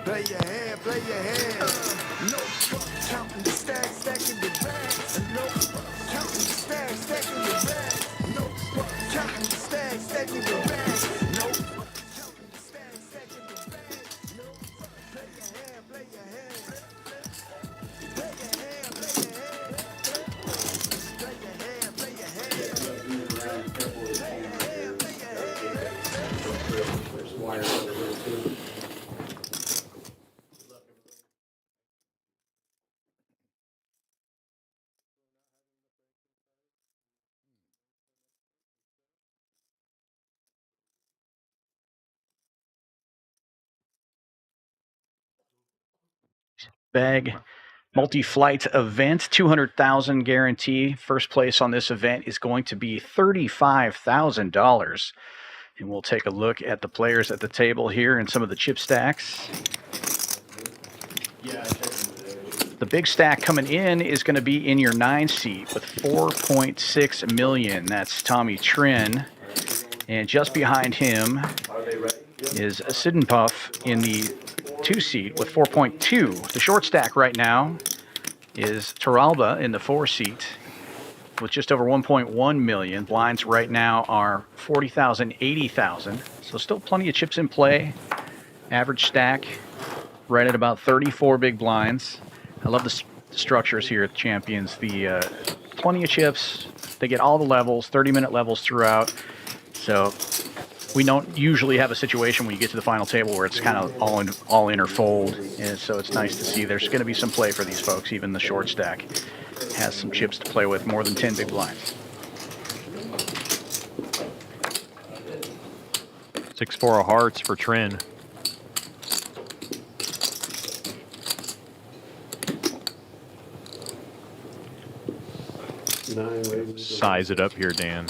Play your hand, play your hand. No counting the stacks, stacking the bags. No counting the stacks, stacking the bags. No counting the stacks, stacking the bags. No counting the stacks, stacking the bags. No play your hand, play your hand. Play your hand, play your hand. Play your hand, play your hand. Play your hand, play your hand. There's wires over there too. Bag multi-flight event, 200,000 guarantee. First place on this event is going to be $35,000. And we'll take a look at the players at the table here and some of the chip stacks. The big stack coming in is going to be in your 9 seat with 4.6 million. That's Tommy Trin. And just behind him is Siddenpuff in the 2 seat with 4.2. The short stack right now is Taralba in the 4 seat with just over 1.1 million. Blinds right now are 40,000, 80,000. So still plenty of chips in play. Average stack right at about 34 big blinds. I love the structures here at Champions. The plenty of chips. They get all the levels, 30-minute levels throughout. So we don't usually have a situation when you get to the final table where it's kind of all in or fold. And so it's nice to see there's going to be some play for these folks. Even the short stack has some chips to play with, more than 10 big blinds. 6-4 of hearts for Trin. Size it up here, Dan.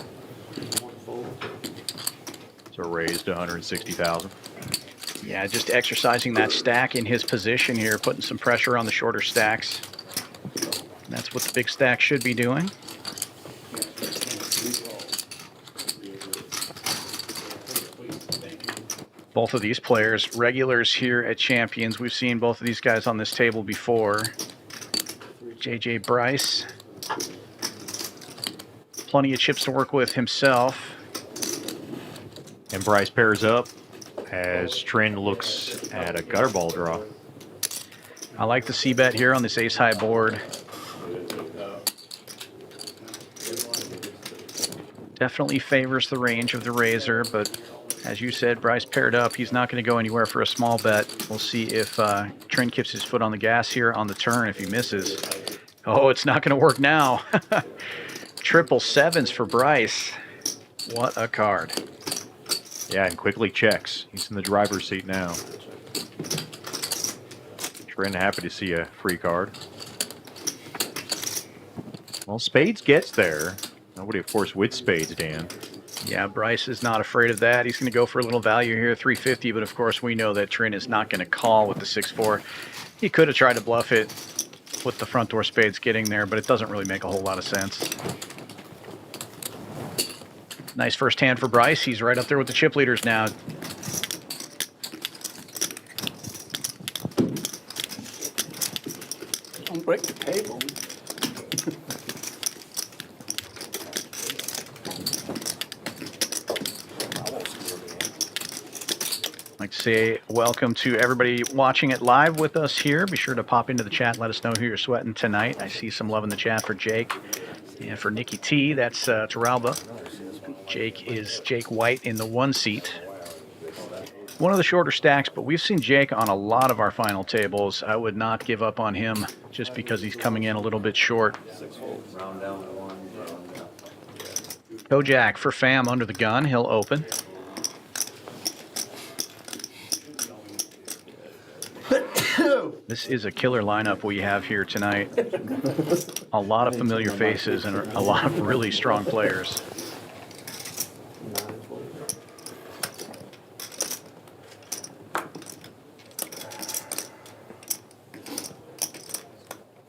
So raised to 160,000. Yeah, just exercising that stack in his position here, putting some pressure on the shorter stacks. That's what the big stack should be doing. Both of these players, regulars here at Champions. We've seen both of these guys on this table before. JJ Bryce. Plenty of chips to work with himself. And Bryce pairs up as Trin looks at a gutter ball draw. I like the C-bet here on this ace-high board. Definitely favors the range of the razor, but as you said, Bryce paired up. He's not going to go anywhere for a small bet. We'll see if Trin keeps his foot on the gas here on the turn. If he misses, oh, it's not going to work now. Triple sevens for Bryce. What a card. Yeah, and quickly checks. He's in the driver's seat now. Trin happy to see a free card. Well, spades gets there. Nobody, of course, with spades, Dan. Yeah, Bryce is not afraid of that. He's going to go for a little value here, 350, but of course we know that Trin is not going to call with the 6-4. He could have tried to bluff it with the front door spades getting there, but it doesn't really make a whole lot of sense. Nice first hand for Bryce. He's right up there with the chip leaders now. Don't break the table. I'd like to say welcome to everybody watching it live with us here. Be sure to pop into the chat. Let us know who you're sweating tonight. I see some love in the chat for Jake. And for Nikki T, that's Taralba. Jake is Jake White in the 1 seat. One of the shorter stacks, but we've seen Jake on a lot of our final tables. I would not give up on him just because he's coming in a little bit short. Kojak for Fam under the gun. He'll open. This is a killer lineup we have here tonight. A lot of familiar faces and a lot of really strong players.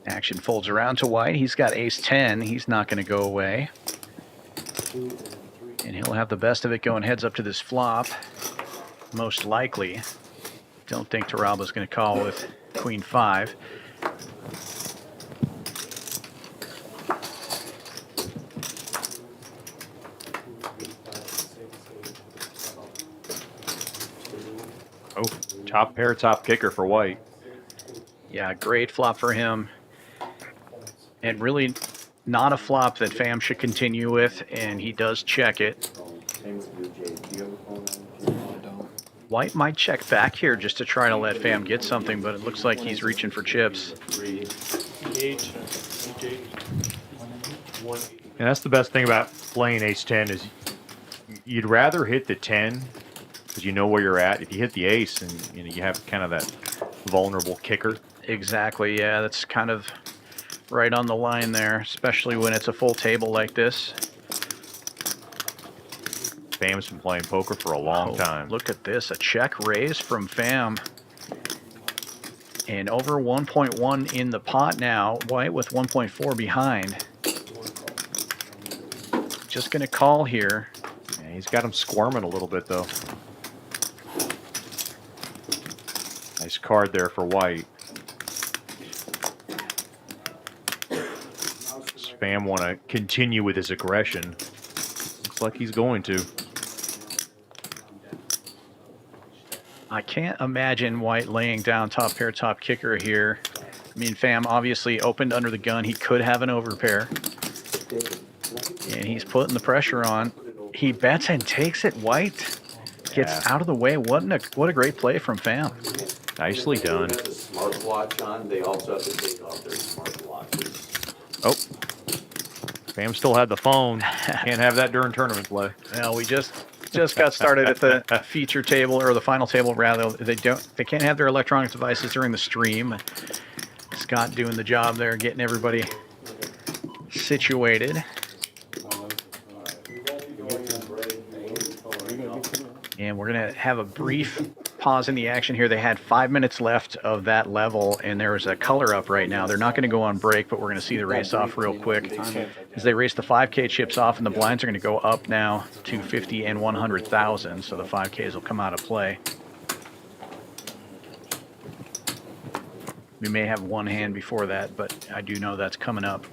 Action folds around to White. He's got ace-10. He's not going to go away. And he'll have the best of it going heads up to this flop, most likely. Don't think Taraba's going to call with Queen 5. Oh, top pair, top kicker for white. Yeah, great flop for him. And really not a flop that Fam should continue with, and he does check it. White might check back here just to try to let Fam get something, but it looks like he's reaching for chips. And that's the best thing about playing ace-10 is you'd rather hit the 10 because you know where you're at. If you hit the ace, and you have kind of that vulnerable kicker. Exactly, yeah, that's kind of right on the line there, especially when it's a full table like this. Fam's been playing poker for a long time. Look at this, a check raise from Fam. And over 1.1 in the pot now, White with 1.4 behind. Just going to call here. Yeah, he's got him squirming a little bit, though. Nice card there for White. Does Fam want to continue with his aggression? Looks like he's going to. I can't imagine White laying down top pair, top kicker here. I mean, Fam obviously opened under the gun. He could have an overpair. And he's putting the pressure on. He bets and takes it. White gets out of the way. What a great play from Fam. Nicely done. Has a smartwatch on. They also have to take off their smartwatches. Oh, Fam still had the phone. Can't have that during tournament play. Well, we just got started at the feature table, or the final table rather. They can't have their electronic devices during the stream. Scott doing the job there, getting everybody situated. And we're going to have a brief pause in the action here. They had 5 minutes left of that level, and there is a color up right now. They're not going to go on break, but we're going to see the race off real quick. As they race the 5K chips off, and the blinds are going to go up now to 50 and 100,000, so the 5Ks will come out of play. We may have one hand before that, but I do know that's coming up.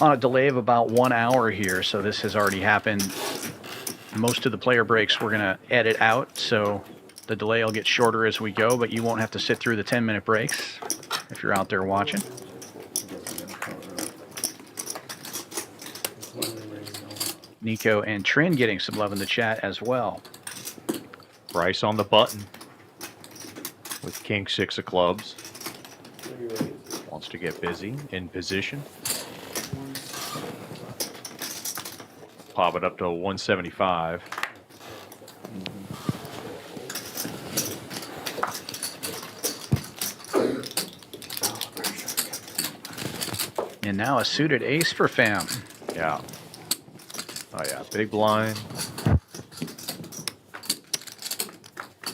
On a delay of about 1 hour here, so this has already happened. Most of the player breaks we're going to edit out, so the delay will get shorter as we go, but you won't have to sit through the 10-minute breaks if you're out there watching. Nico and Trin getting some love in the chat as well. Bryce on the button with King 6 of clubs. Wants to get busy in position. Pop it up to 175. And now a suited ace for Fam. Yeah. Oh yeah, big blind.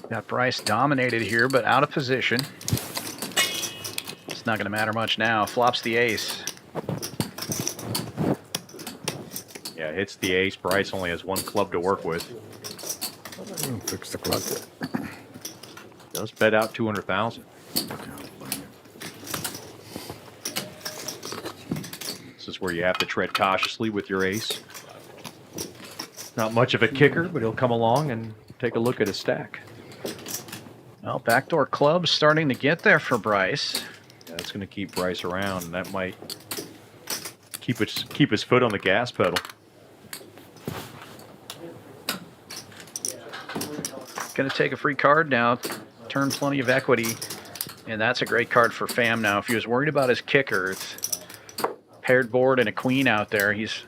Got Bryce dominated here, but out of position. It's not going to matter much now. Flops the ace. Yeah, hits the ace. Bryce only has one club to work with. Fix the club. Does bet out 200,000. This is where you have to tread cautiously with your ace. Not much of a kicker, but he'll come along and take a look at his stack. Well, backdoor clubs starting to get there for Bryce. Yeah, that's going to keep Bryce around, and that might keep his foot on the gas pedal. Going to take a free card now, turn plenty of equity, and that's a great card for Fam now. If he was worried about his kicker, it's paired board and a queen out there. He's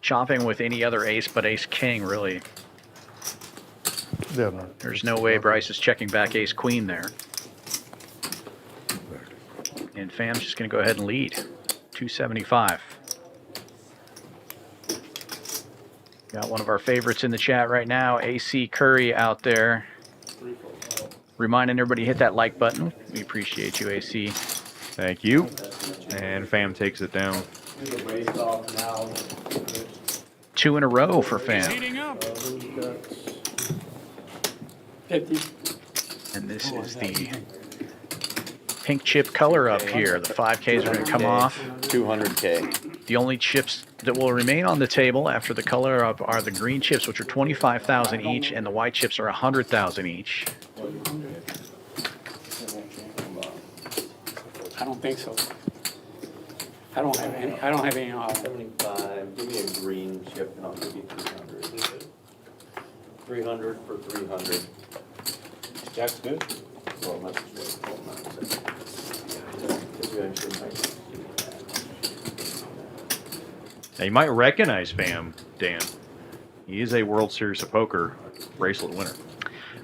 chopping with any other ace but ace-king, really. There's no way Bryce is checking back ace-queen there. And Fam's just going to go ahead and lead, 275. Got one of our favorites in the chat right now, AC Curry out there. Reminding everybody to hit that like button. We appreciate you, AC. Thank you. And Fam takes it down. 2 in a row for Fam. 50. And this is the pink chip color up here. The 5Ks are going to come off. 200K. The only chips that will remain on the table after the color up are the green chips, which are 25,000 each, and the white chips are 100,000 each. I don't think so. I don't have any. I don't have any. 75, give me a green chip and I'll give you 300. 300 for 300. That's good. Well, let's just wait. Hold on a second. Because you actually might do that. Now, you might recognize Fam, Dan. He is a World Series of Poker bracelet winner.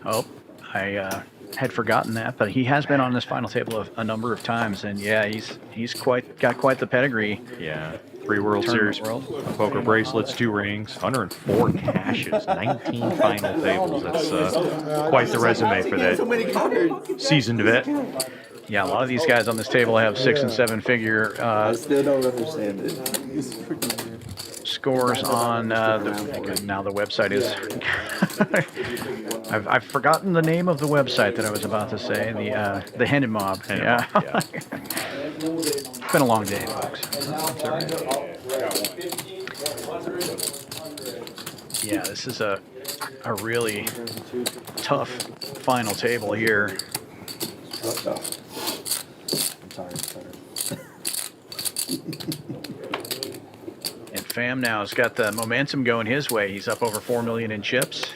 Oh, I had forgotten that, but he has been on this final table a number of times, and yeah, he's got quite the pedigree. Yeah, 3 World Tournament Series world. poker bracelets, 2 rings, 104 cashes, 19 final tables. That's quite the resume for that seasoned vet. Yeah, a lot of these guys on this table have 6 and 7 figure Still don't understand it. scores on now the website is I've forgotten the name of the website that I was about to say, the Hendon Mob. Yeah. It's been a long day, folks. Yeah, this is a really tough final table here. And Fam now has got the momentum going his way. He's up over 4 million in chips.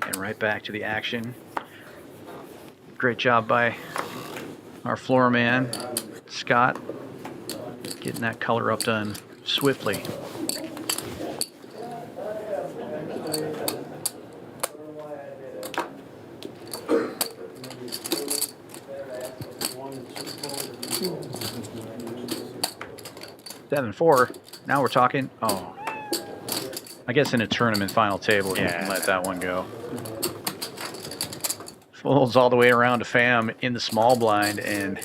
And right back to the action. Great job by our floor man, Scott, getting that color up done swiftly. Seven 4. Now we're talking. Oh, I guess in a tournament final table, you can let that one go. Folds all the way around to Fam in the small blind, and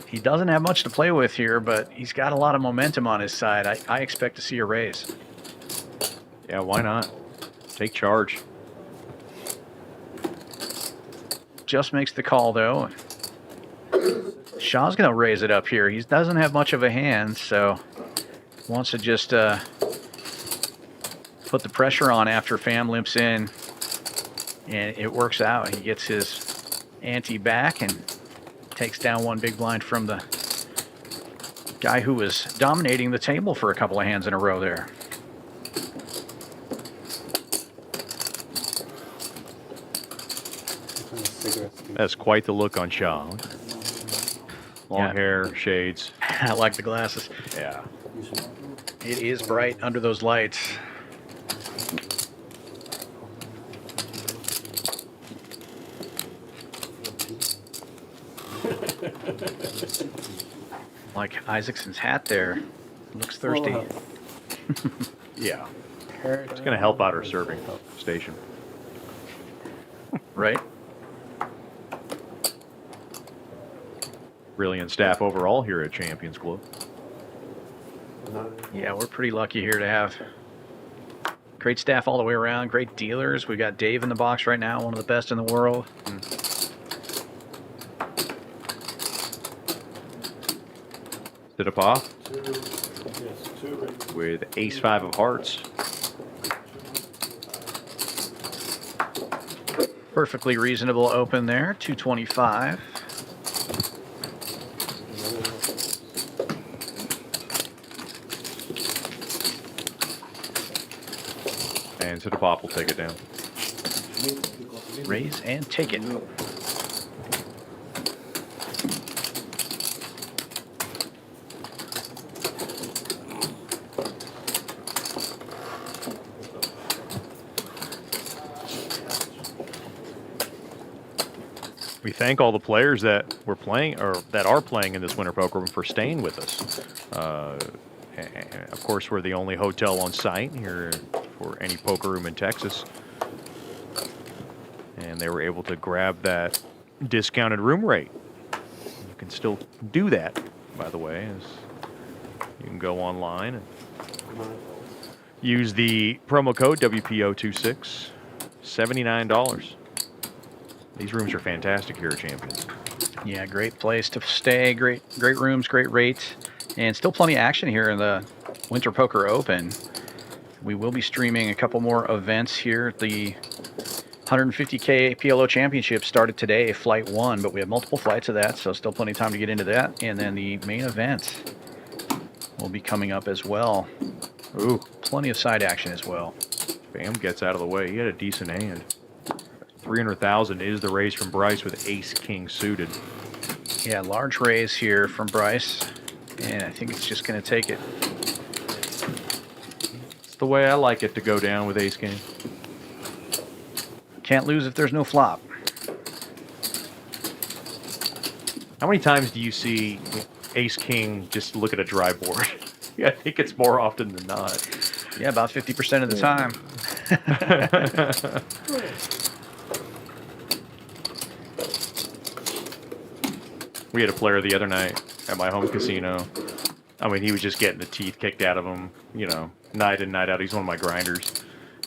he doesn't have much to play with here, but he's got a lot of momentum on his side. I expect to see a raise. Yeah, why not? Take charge. Just makes the call, though. Shaw's going to raise it up here. He doesn't have much of a hand, so wants to just put the pressure on after Fam limps in, and it works out. He gets his ante back and takes down one big blind from the guy who was dominating the table for a couple of hands in a row there. That's quite the look on Shaw. Long Yeah. hair, shades. I like the glasses. Yeah. It is bright under those lights. Like Isaacson's hat there. Looks thirsty. Yeah. It's going to help out our serving station. Right? Brilliant staff overall here at Champions Club. Yeah, we're pretty lucky here to have great staff all the way around, great dealers. We've got Dave in the box right now, one of the best in the world. Sit up off with ace-5 of hearts. Perfectly reasonable open there, 225. And sit up off will take it down. Raise and take it. We thank all the players that were playing or that are playing in this winter poker room for staying with us. And of course, we're the only hotel on site here for any poker room in Texas. And they were able to grab that discounted room rate. You can still do that, by the way, as You can go online and use the promo code WPO26, $79. These rooms are fantastic here at Champions. Yeah, great place to stay. Great rooms, great rates, and still plenty of action here in the Winter Poker Open. We will be streaming a couple more events here. The 150K PLO Championship started today, Flight 1, but we have multiple flights of that, so still plenty of time to get into that. And then the main event will be coming up as well. Ooh, Plenty of side action as well. Bam gets out of the way. He had a decent hand. 300,000 is the raise from Bryce with Ace King suited. Yeah, large raise here from Bryce, and I think it's just going to take it. It's the way I like it to go down with Ace King. Can't lose if there's no flop. How many times do you see Ace King just look at a dry board? Yeah, I think it's more often than not. Yeah, about 50% of the time. We had a player the other night at my home casino. I mean, he was just getting the teeth kicked out of him, you know, night in, night out. He's one of my grinders.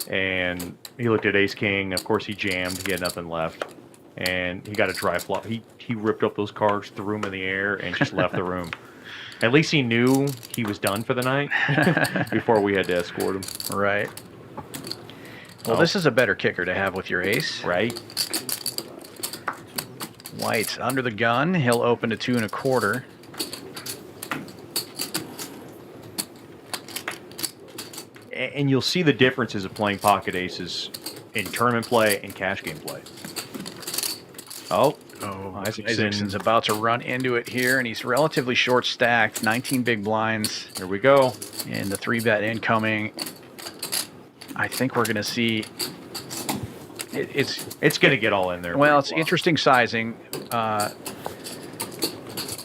And he looked at Ace King. Of course, he jammed. He had nothing left. And he got a dry flop. He ripped up those cards, threw them in the air, and just left the room. At least he knew he was done for the night before we had to escort him. Right. Well, this is a better kicker to have with your ace. Right? White under the gun. He'll open to 2 1/4. And you'll see the differences of playing pocket aces in tournament play and cash game play. Oh, Isaacson's about to run into it here, and he's relatively short stacked. 19 big blinds. Here we go. And the 3-bet incoming. I think we're going to see... It's going to get all in there. Well, it's interesting sizing.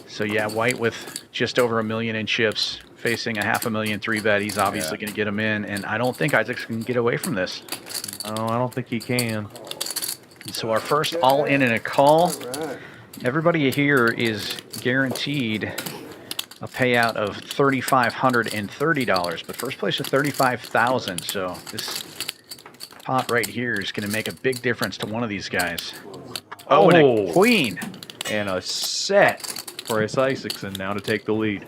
So, yeah, White with just over $1 million in chips, facing a $500,000 3-bet. He's obviously going to get him in, and I don't think Isaacs can get away from this. No, I don't think he can. So our first all-in and a call. Everybody here is guaranteed a payout of $3,530, but first place is $35,000. So this pot right here is going to make a big difference to one of these guys. Oh, and a queen. And a set for S. Isaacson now to take the lead.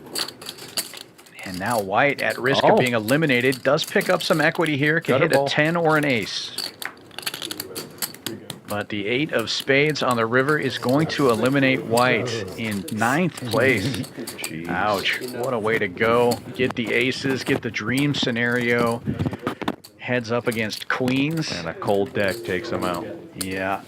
And now White, at risk of being eliminated, does pick up some equity here. Can hit a 10 or an ace. But the 8 of spades on the river is going to eliminate White in 9th place. Jeez. Ouch. What a way to go. Get the aces, get the dream scenario. Heads up against queens. And a cold deck takes him out. Yeah.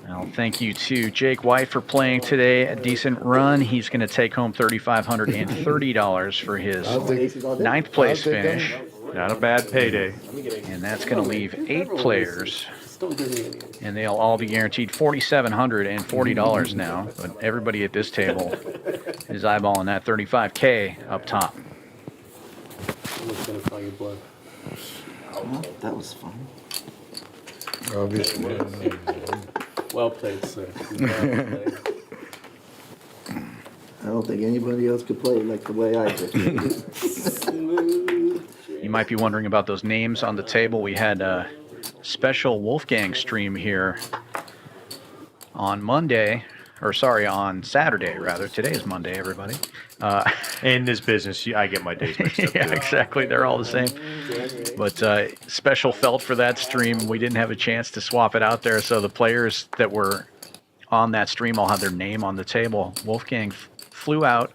Well, thank you to Jake White for playing today. A decent run. He's going to take home $3,530 for his 9th place finish. Not a bad payday. And that's going to leave 8 players. And they'll all be guaranteed $4,740 now. But everybody at this table is eyeballing that $35K up top. Well, that was fun. Obviously. Well played, sir. Well played. I don't think anybody else could play it like the way I did. You might be wondering about those names on the table. We had a special Wolfgang stream here on Monday, or sorry, on Saturday, rather. Today is Monday, everybody. In this business, I get my days mixed up. Yeah, exactly. They're all the same. But special felt for that stream. We didn't have a chance to swap it out there, so the players that were on that stream all had their name on the table. Wolfgang flew out.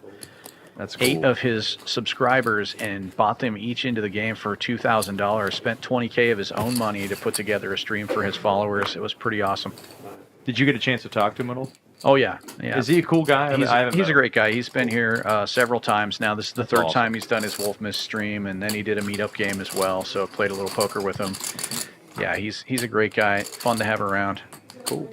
That's cool. 8 of his subscribers and bought them each into the game for $2,000. Spent $20K of his own money to put together a stream for his followers. It was pretty awesome. Did you get a chance to talk to him at all? Oh, yeah. Yeah. Is he a cool guy? He's a great guy. He's been here several times now. This is the third awesome. time he's done his Wolfmas stream, and then he did a meetup game as well, so played a little poker with him. Yeah, he's a great guy. Fun to have around. Cool.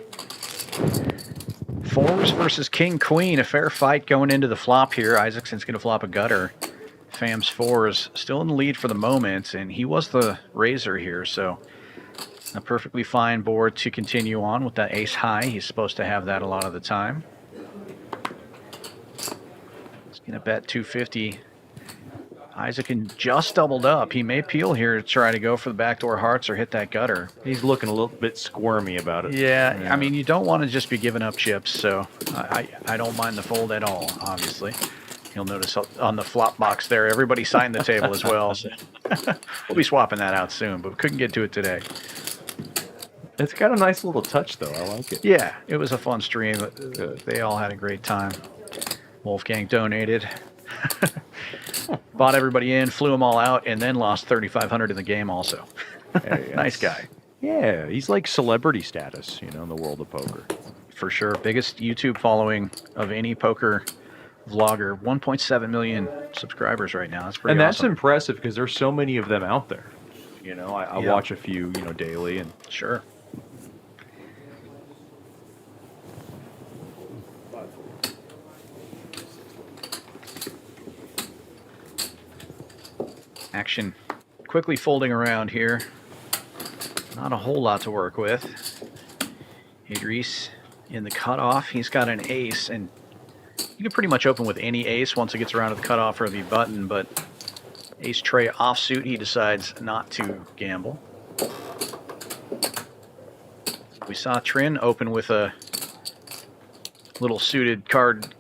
Fours versus King Queen. A fair fight going into the flop here. Isaacson's going to flop a gutter. Fam's fours still in the lead for the moment, and he was the raiser here, so a perfectly fine board to continue on with that ace high. He's supposed to have that a lot of the time. Gonna bet 250. Isaacson just doubled up. He may peel here to try to go for the backdoor hearts or hit that gutter. He's looking a little bit squirmy about it. Yeah, I mean, you don't want to just be giving up chips, so I don't mind the fold at all, obviously. You'll notice on the flop box there, everybody signed the table as well. So we'll be swapping that out soon, but we couldn't get to it today. It's got a nice little touch, though. I like it. Yeah, it was a fun stream. They all had a great time. Wolfgang donated. Bought everybody in, flew them all out, and then lost 3,500 in the game also. Nice guy. Yeah, he's like celebrity status, you know, in the world of poker. For sure. Biggest YouTube following of any poker vlogger. 1.7 million subscribers right now. That's pretty And that's awesome. impressive because there's so many of them out there. You know, I Yeah. watch a few, you know, daily. And Sure. Action quickly folding around here. Not a whole lot to work with. Idris in the cutoff. He's got an ace, and you can pretty much open with any ace once it gets around to the cutoff or the button, but ace tray offsuit, he decides not to gamble. We saw Trin open with a little suited card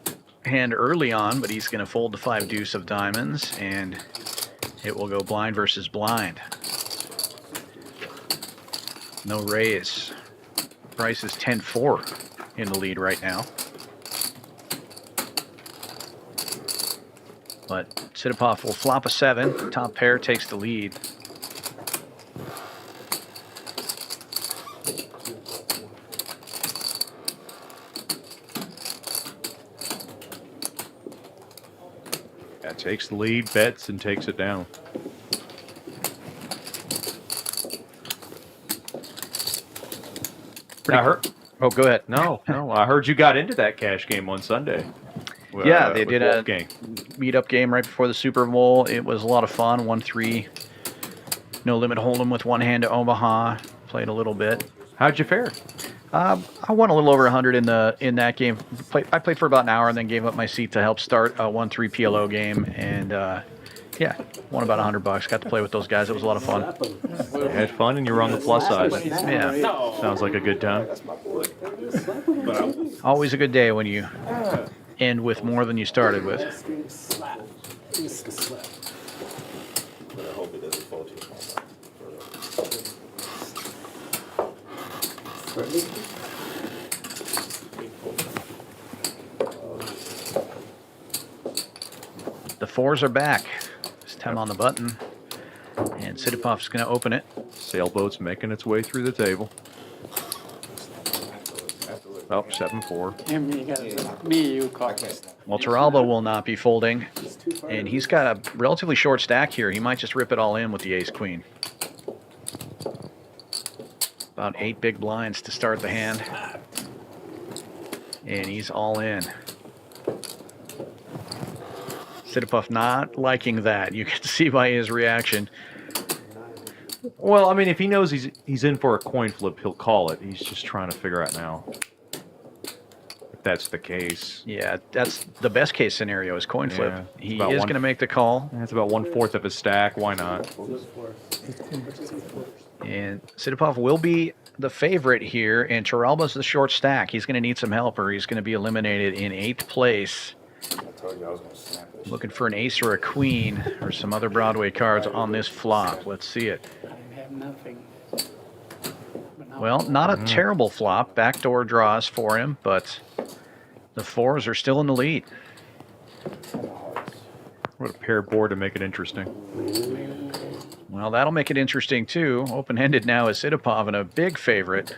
hand early on, but he's going to fold the 5 deuce of diamonds, and it will go blind versus blind. No raise. Price is 10-4 in the lead right now. But Sidipov will flop a 7. Top pair takes the lead. yeah, takes the lead, bets, and takes it down. I heard. Oh, go ahead. No, I heard you got into that cash game on Sunday. Yeah, they with did a Wolfgang. meet-up game right before the Super Bowl. It was a lot of fun. 1-3, no limit hold'em with one hand to Omaha. Played a little bit. How'd you fare? I won a little over 100 in that game. I played for about an hour and then gave up my seat to help start a 1-3 PLO game, and yeah, won about $100. Got to play with those guys. It was a lot of fun. You had fun and you were on the plus side. Yeah, Sounds like a good time. always a good day when you end with more than you started with. But I hope it doesn't fall too small. The 4s are back. It's 10 on the button, and Sidipov's going to open it. Sailboat's making its way through the table. Oh, 7-4. You caught it. Well, Toralba will not be folding, and he's got a relatively short stack here. He might just rip it all in with the ace-queen. About 8 big blinds to start the hand, and he's all in. Sidipov not liking that. You can see by his reaction. Well, I mean, if he knows he's in for a coin flip, he'll call it. He's just trying to figure out now if that's the case. Yeah, that's the best case scenario is coin flip. Yeah, He about is one- going to make the call, That's about 1/4 of his stack. Why not? and Sidipov will be the favorite here, and Toralba's the short stack. He's going to need some help, or he's going to be eliminated in 8th place. Looking for an ace or a queen or some other Broadway cards on this flop. Let's see it. I have nothing. But now Well, not a terrible flop. Backdoor draws for him, but the 4s are still in the lead. What a pair board to make it interesting. Well, that'll make it interesting too. Open-ended now is Sidipov and a big favorite.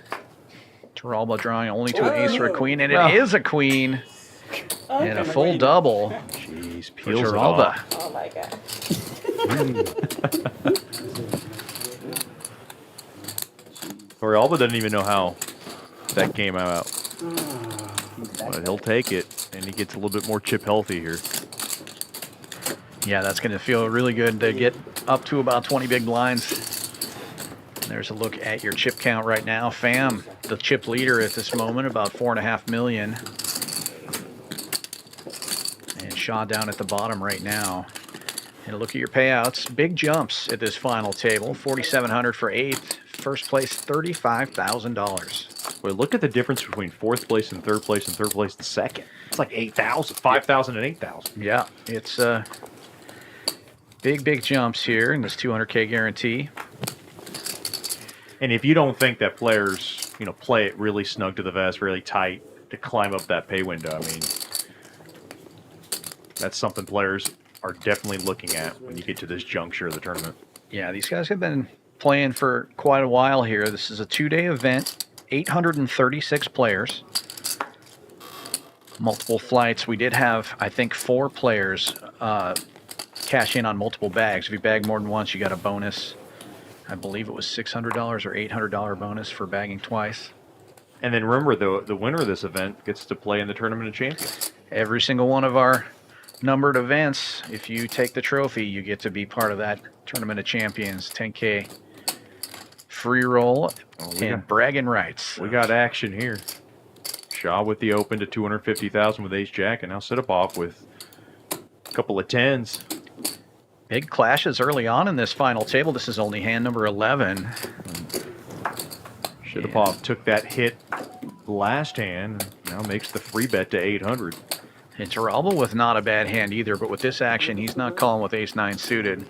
Toralba drawing only to an ace or a queen, and it is a queen. And a full double Jeez, for peels it Toralba. off. Oh my god. Toralba doesn't even know how that came out. But he'll take it, and he gets a little bit more chip healthy here. Yeah, that's going to feel really good to get up to about 20 big blinds. There's a look at your chip count right now. Fam, the chip leader at this moment, about 4.5 million. And Shaw down at the bottom right now. And look at your payouts. Big jumps at this final table. 4,700 for 8th. First place, $35,000. Well, look at the difference between 4th place and 3rd place and 3rd place and 2nd. It's like 8,000, 5,000 and 8,000. Yeah, it's big jumps here in this 200K guarantee. And if you don't think that players, play it really snug to the vest, really tight to climb up that pay window, I mean, that's something players are definitely looking at when you get to this juncture of the tournament. Yeah, these guys have been playing for quite a while here. This is a 2-day event, 836 players, multiple flights. We did have, I think, 4 players cash in on multiple bags. If you bag more than once, you got a bonus. I believe it was $600 or $800 bonus for bagging twice. And then remember, the winner of this event gets to play in the Tournament of Champions. Every single one of our numbered events, if you take the trophy, you get to be part of that Tournament of Champions, 10K free roll and bragging rights. We got action here. Shaw with the open to 250,000 with ace jack, and now Sidipov with a couple of 10s. Big clashes early on in this final table. This is only hand number 11. Sidipov took that hit last hand, now makes the free bet to 800. And Turalba with not a bad hand either, but with this action, he's not calling with ace-9 suited.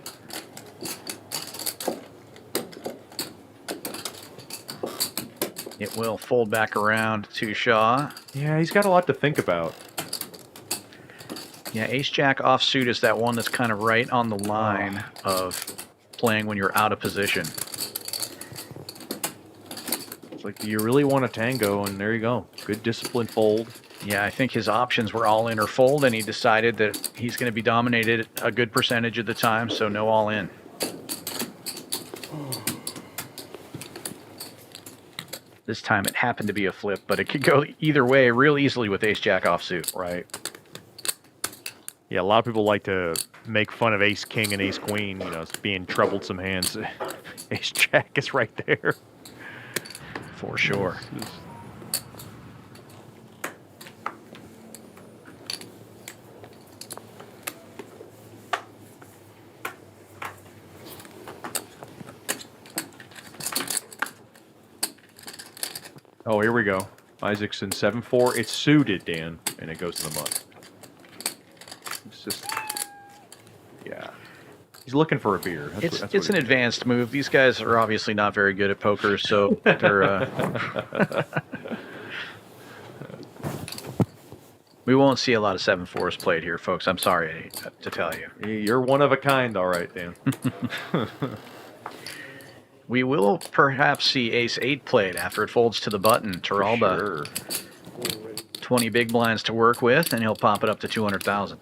It will fold back around to Shaw. Yeah, he's got a lot to think about. Yeah, ace-jack offsuit is that one that's kind of right on the line of playing when you're out of position. It's like, you really want a tango, and there you go. Good disciplined fold. Yeah, I think his options were all in or fold, and he decided that he's going to be dominated a good percentage of the time, so no all in. This time it happened to be a flip, but it could go either way real easily with ace-jack offsuit. Right. Yeah, a lot of people like to make fun of ace-king and ace-queen, it's being troublesome hands. Ace-jack is right there. For sure. Oh, here we go. Isaacson 7-4. It's suited, Dan, and it goes to the mud. It's just, yeah. He's looking for a beer. It's an advanced move. These guys are obviously not very good at poker, so they're. We won't see a lot of 7-4s played here, folks. I'm sorry to tell you. You're one of a kind, all right, Dan. We will perhaps see ace-8 played after it folds to the button. Turalba, Sure. 20 big blinds to work with, and he'll pop it up to 200,000.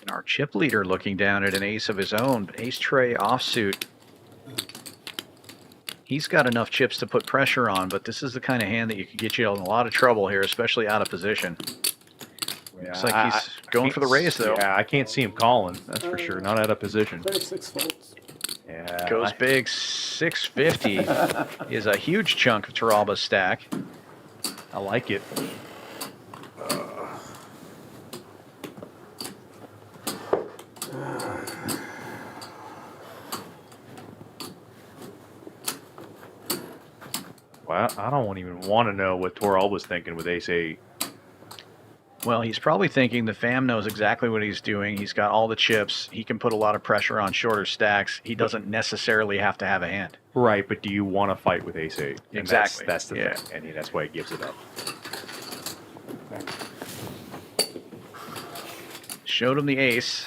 And our chip leader looking down at an ace of his own, ace tray offsuit. He's got enough chips to put pressure on, but this is the kind of hand that you could get you in a lot of trouble here, especially out of position. Looks like he's going for the raise, though. Yeah, I can't see him calling, that's for sure. Not out of position. 36 folds. Yeah. Goes big, 650 is a huge chunk of Turalba's stack. I like it. Well, I don't even want to know what Torald was thinking with ace-8. Well, he's probably thinking the fam knows exactly what he's doing. He's got all the chips. He can put a lot of pressure on shorter stacks. He doesn't necessarily have to have a hand. Right, but do you want to fight with ace-8? And Exactly. That's the Yeah. thing, and that's why he gives it up. Showed him the ace.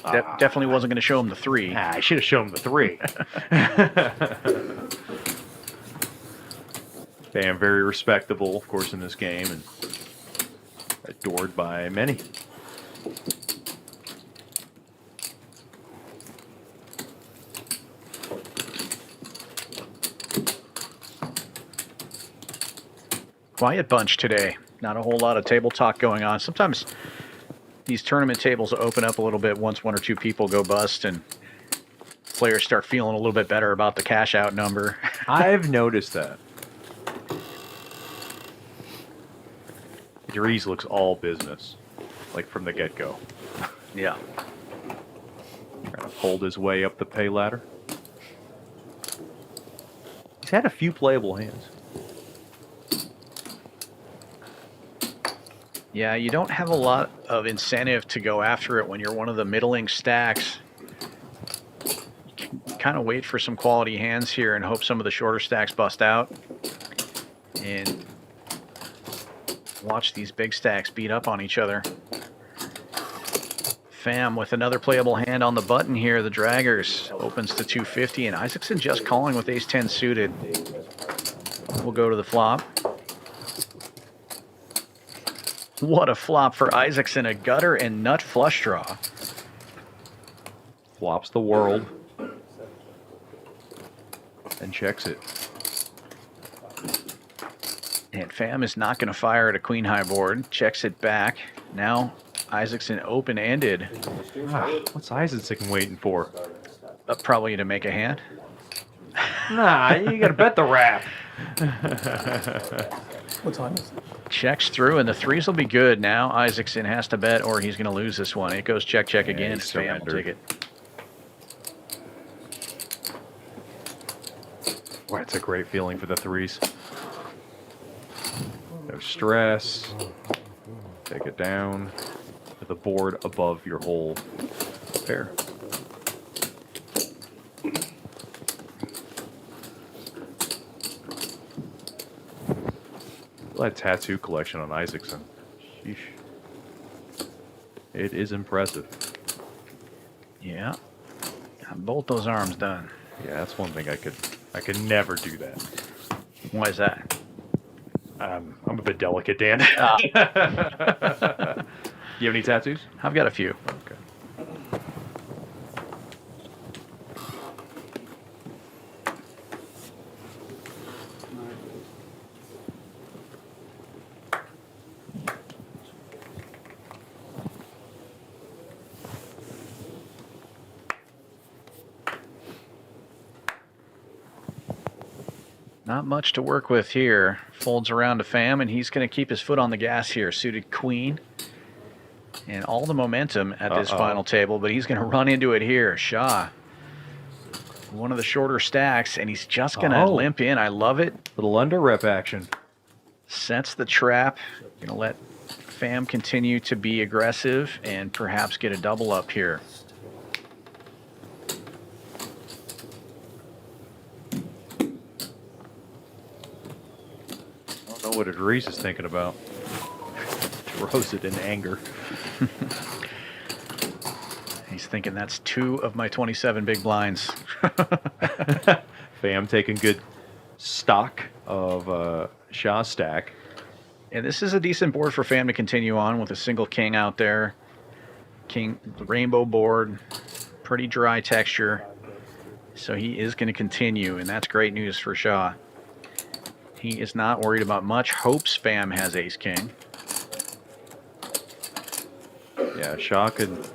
Definitely wasn't going to show him the 3. I should have shown him the 3. Bam, very respectable, of course, in this game, and adored by many. Quiet bunch today. Not a whole lot of table talk going on. Sometimes these tournament tables open up a little bit once 1 or 2 people go bust and players start feeling a little bit better about the cash out number. I've noticed that. Dries looks all business, like from the get-go. Yeah. Trying to fold his way up the pay ladder. He's had a few playable hands. Yeah, you don't have a lot of incentive to go after it when you're one of the middling stacks. You can kind of wait for some quality hands here and hope some of the shorter stacks bust out. And watch these big stacks beat up on each other. Fam with another playable hand on the button here. The Draggers opens to 250, and Isaacson just calling with ace-10 suited. We'll go to the flop. What a flop for Isaacson, a gutter and nut flush draw. Flops the world. And checks it. And Fam is not going to fire at a queen high board. Checks it back. Now Isaacson open-ended. What's Isaacson waiting for? Probably to make a hand. Nah, you gotta bet the wrap. What time is it? Checks through, and the threes will be good. Now Isaacson has to bet or he's going to lose this one. It goes check, check again. he Fam will surrendered. take it. Boy, it's a great feeling for the threes. No stress. Take it down to the board above your whole pair. That tattoo collection on Isaacson. Sheesh. It is impressive. Yeah. Got both those arms done. Yeah, that's one thing I could never do that. Why is that? I'm a bit delicate, Dan. You have any tattoos? I've got a few. Okay. Not much to work with here. Folds around to Fam, and he's going to keep his foot on the gas here. Suited queen. And all the momentum at this final table, but he's going to run into it here. Shaw. One of the shorter stacks, and he's just going to limp in. I love it. Little under rep action. Sets the trap. Going to let Fam continue to be aggressive and perhaps get a double up here. I don't know what Idris is thinking about. Throws it in anger. He's thinking that's 2 of my 27 big blinds. Fam taking good stock of Shaw's stack. And this is a decent board for Fam to continue on with a single king out there. King, rainbow board, pretty dry texture. So he is going to continue, and that's great news for Shaw. He is not worried about much. Hopes Fam has ace king. Yeah, Shaw could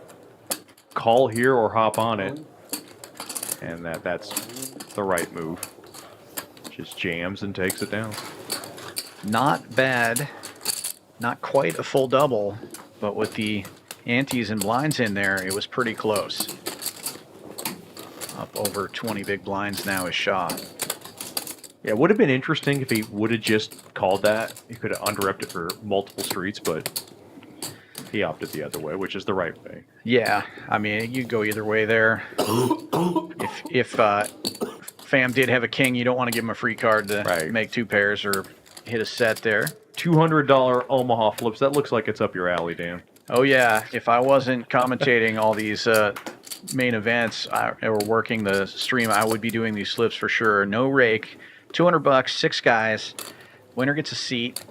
call here or hop on it. And that's the right move. Just jams and takes it down. Not bad. Not quite a full double, but with the antes and blinds in there, it was pretty close. Up over 20 big blinds now is Shaw. Yeah, it would have been interesting if he would have just called that. He could have underrepped it for multiple streets, but he opted the other way, which is the right way. Yeah, I mean, you go either way there. If Fam did have a king, you don't want to give him a free card to make 2 pairs or hit a set there. $200 Omaha flips. That looks like it's up your alley, Dan. Oh, yeah. If I wasn't commentating all these main events or working the stream, I would be doing these flips for sure. No rake. $200, 6 guys. Winner gets a seat.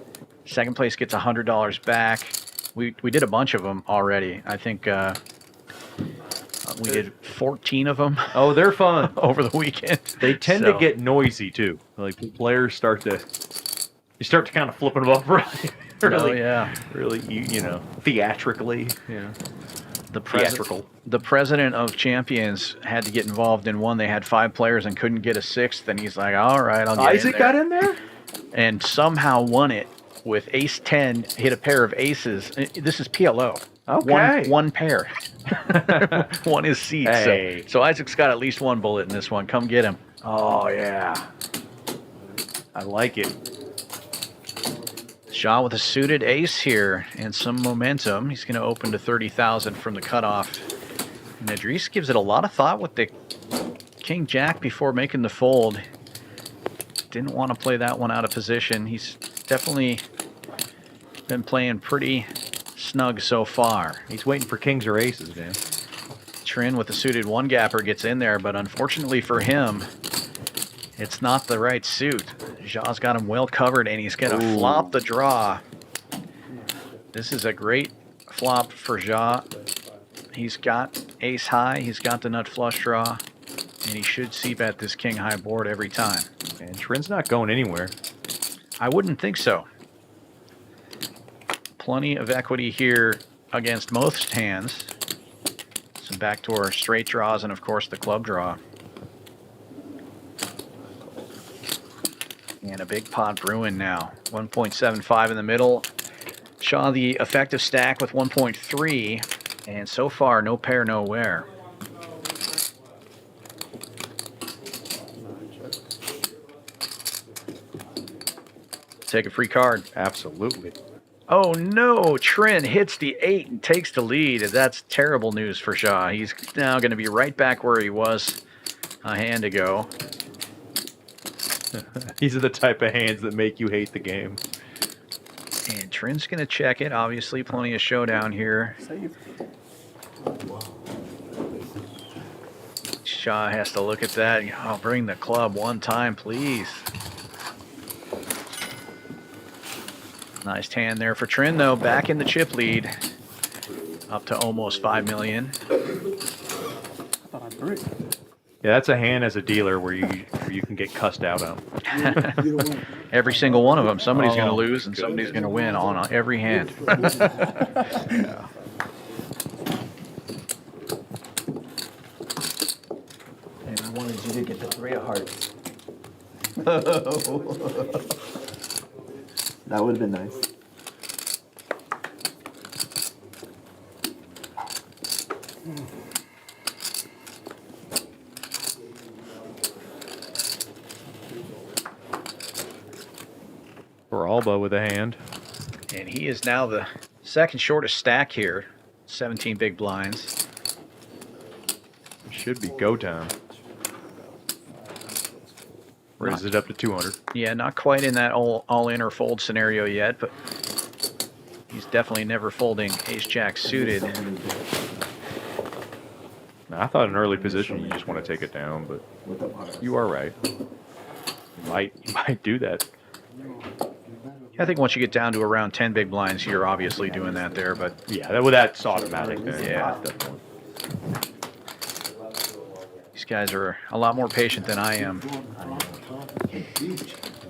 Second place gets $100 back. We did a bunch of them already. I think we did 14 of them. Oh, they're fun. Over the weekend. They tend to get noisy, too. Like, the players start to kind of flipping them up really, really, you know, theatrically. Yeah. The president of Champions had to get involved in one. They had 5 players and couldn't get a 6th, and he's like, all right, I'll get Isaac in there. got in there? And somehow won it. with ace 10, hit a pair of aces. This is PLO. Okay. One pair. One is seats. Hey. So Isaac's got at least one bullet in this one. Come get him. Oh, yeah. I like it. Shaw with a suited ace here and some momentum. He's going to open to 30,000 from the cutoff. And Idris gives it a lot of thought with the King Jack before making the fold. Didn't want to play that one out of position. He's definitely been playing pretty snug so far. He's waiting for kings or aces, man. Trin with the suited one gapper gets in there, but unfortunately for him, it's not the right suit. Jaw's got him well covered, and he's going to flop the draw. This is a great flop for Jaw. He's got ace high, he's got the nut flush draw, and he should c-bet this king high board every time. And Trin's not going anywhere. I wouldn't think so. Plenty of equity here against most hands. Some backdoor straight draws, and of course the club draw. And a big pot brewing now. 1.75 in the middle. Shaw the effective stack with 1.3. And so far, no pair, nowhere. Take a free card. Absolutely. Oh no, Trin hits the 8 and takes the lead. That's terrible news for Shaw. He's now going to be right back where he was a hand ago. These are the type of hands that make you hate the game. And Trin's going to check it. Obviously, plenty of showdown here. Shaw has to look at that. Oh, bring the club one time, please. Nice hand there for Trin, though. Back in the chip lead. Up to almost 5 million. Yeah, that's a hand as a dealer where you can get cussed out on. Every single one of them. Somebody's going to Oh, lose and somebody's going to win on every hand. Yeah. And I wanted you to get the 3 of hearts. That would have been nice. Alba with a hand. And he is now the second shortest stack here. 17 big blinds. Should be go time. Raises it up to 200. Yeah, not quite in that all in or fold scenario yet, but he's definitely never folding ace-jack suited. Now, I thought in early position you just want to take it down, but you are right. You might do that. I think once you get down to around 10 big blinds, you're obviously doing that there, but Yeah, that's automatic. Yeah. Definitely. these guys are a lot more patient than I am.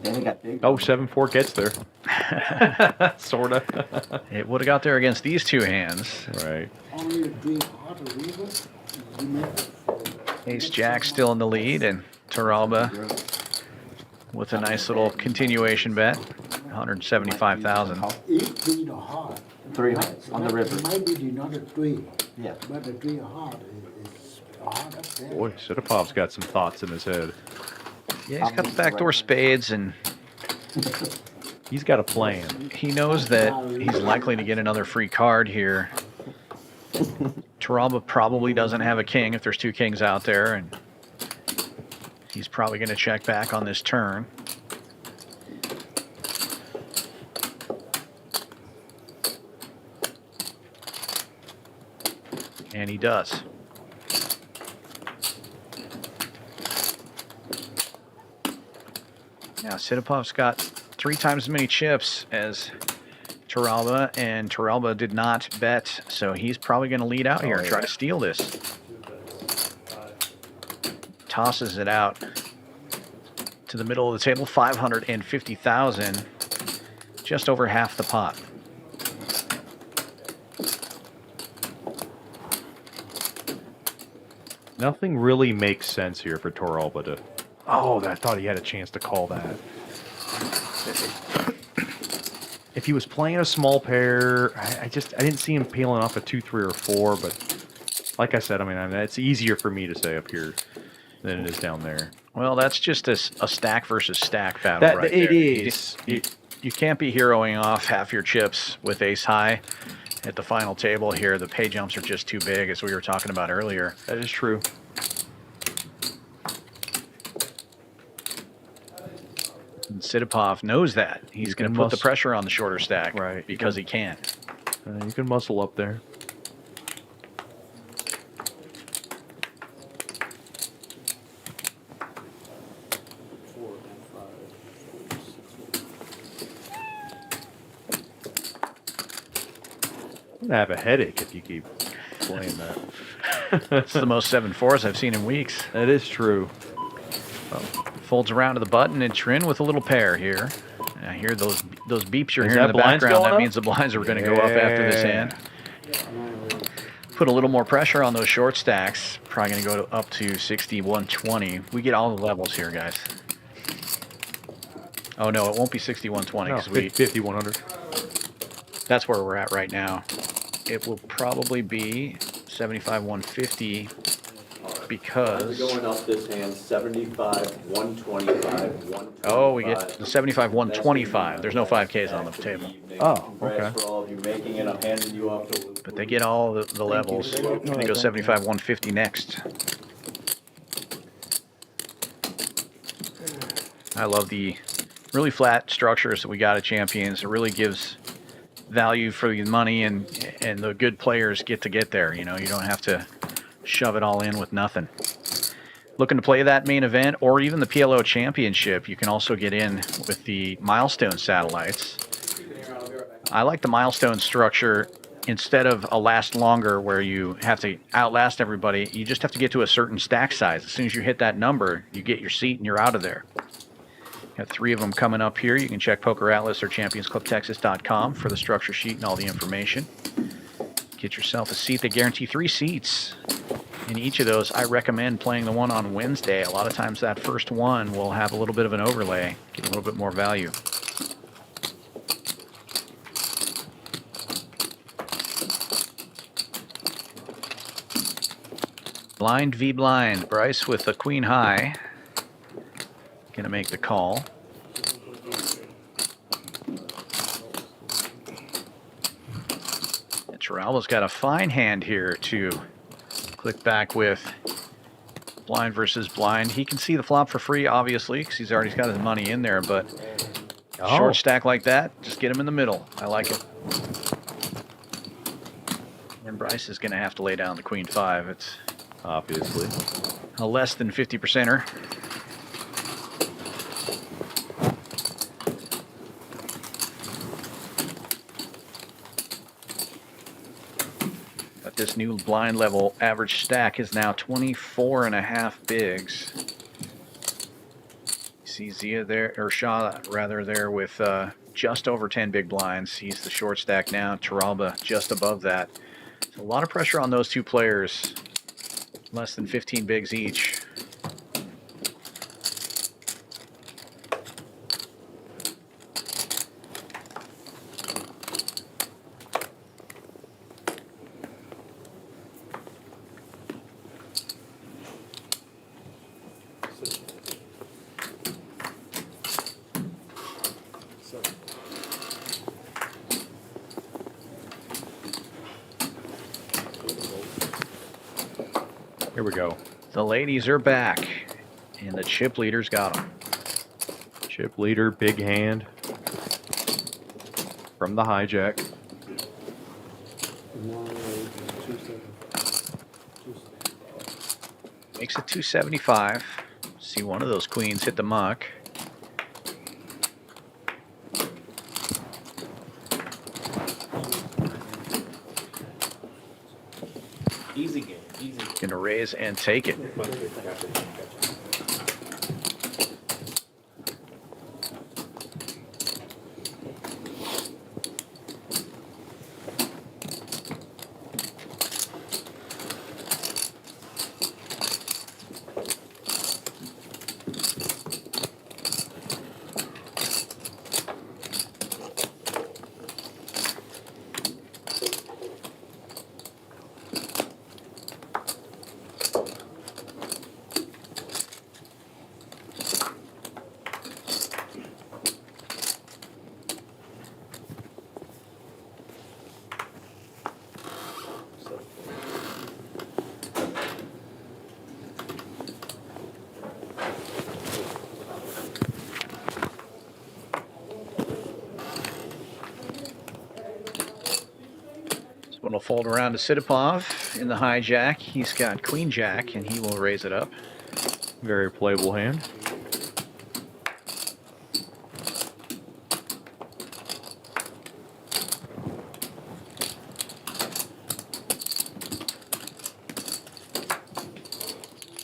Then it got big. Oh, 7-4 gets there. Sorta. It would have got there against these two hands. Right. Only a drink hot or river. Ace-jack still in the lead, and Turalba with a nice little continuation bet. 175,000. 8 drink or hot. 3 hearts on the river. It might be not a 3, Yeah. but the 3 hot is hot up there. Boy, Sidipov's got some thoughts in his head. Yeah, he's got the backdoor spades, and He's got a plan. he knows that he's likely to get another free card here. Turalba probably doesn't have a king if there's 2 kings out there, and he's probably going to check back on this turn. And he does. Now, Sidipov's got 3 times as many chips as Turalba, and Turalba did not bet, so he's probably going to lead out here and try to steal this. Tosses it out to the middle of the table, 550,000, just over half the pot. Nothing really makes sense here for Turalba to... Oh, I thought he had a chance to call that. if he was playing a small pair, I didn't see him peeling off a 2, 3, or 4. But like I said, I mean, it's easier for me to say up here than it is down there. Well, that's just a stack versus stack battle That right it there. is. You can't be heroing off half your chips with ace high at the final table here. The pay jumps are just too big, as we were talking about earlier. That is true. And Sidipov knows that. He's going to put the pressure on the shorter stack, right? Because he can. You can muscle up there. I'm gonna have a headache if you keep playing that. It's the most 7-4s I've seen in weeks. That is true. Folds around to the button and Trin with a little pair here. And I hear those beeps you're Is hearing in that the blinds background. going That up? means the blinds are going to go up after this hand. Put a little more pressure on those short stacks. Probably going to go up to 60, 120. We get all the levels here, guys. Oh no, it won't be 60, 120 No, because 50, 100. that's where we're at right now. It will probably be 75, 150 because We're going up this hand, 75, 125, 125. oh, we get the 75, 125. There's no 5Ks on the table. Oh, okay. Congrats for all of you making it. I'm handing you off to But they get all the levels. They go 75, 150 next. I love the really flat structures that we got at Champions. It really gives value for the money, and the good players get there. You know, you don't have to shove it all in with nothing. Looking to play that main event or even the PLO Championship, you can also get in with the milestone satellites. I like the milestone structure instead of a last longer where you have to outlast everybody. You just have to get to a certain stack size. As soon as you hit that number, you get your seat and you're out of there. Got 3 of them coming up here. You can check Poker Atlas or championsclubtexas.com for the structure sheet and all the information. Get yourself a seat. They guarantee 3 seats. In each of those, I recommend playing the one on Wednesday. A lot of times that first one will have a little bit of an overlay, get a little bit more value. Blind v blind. Bryce with the queen high. Gonna make the call. And Geraldo's got a fine hand here to click back with blind versus blind. He can see the flop for free, obviously, because he's already got his money in there, but short stack like that, just get him in the middle. I like it. And Bryce is gonna have to lay down the queen 5. It's Obviously. a less than 50%er. But this new blind level average stack is now 24.5 bigs. You see Zia there, or Shah rather, there with just over 10 big blinds. He's the short stack now. Taralba just above that. So a lot of pressure on those two players. Less than 15 bigs each. Here we go. The ladies are back, and the chip leader's got them. Chip leader, big hand from the hijack. Makes it 275. See one of those queens hit the muck. Easy game, easy game. Gonna raise and take it. One will fold around to Sidipov in the hijack. He's got queen jack, and he will raise it up. Very playable hand.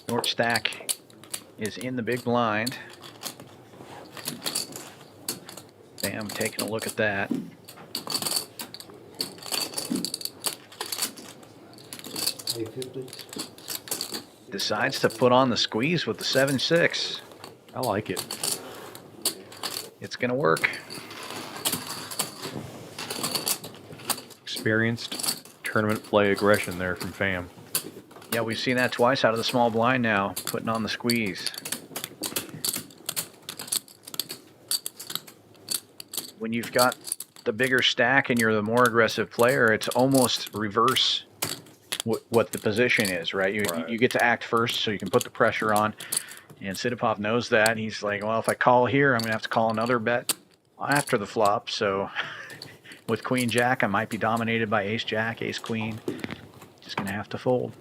North stack is in the big blind. Bam, taking a look at that. Decides to put on the squeeze with the 7-6. I like it. It's going to work. Experienced tournament play aggression there from Fam. Yeah, we've seen that twice out of the small blind now, putting on the squeeze. When you've got the bigger stack and you're the more aggressive player, it's almost reverse what the position is, right? You get to act first so you can put the pressure on. And Sidipov knows that. He's like, well, if I call here, I'm going to have to call another bet after the flop. So with queen jack, I might be dominated by ace jack, ace queen. Just going to have to fold.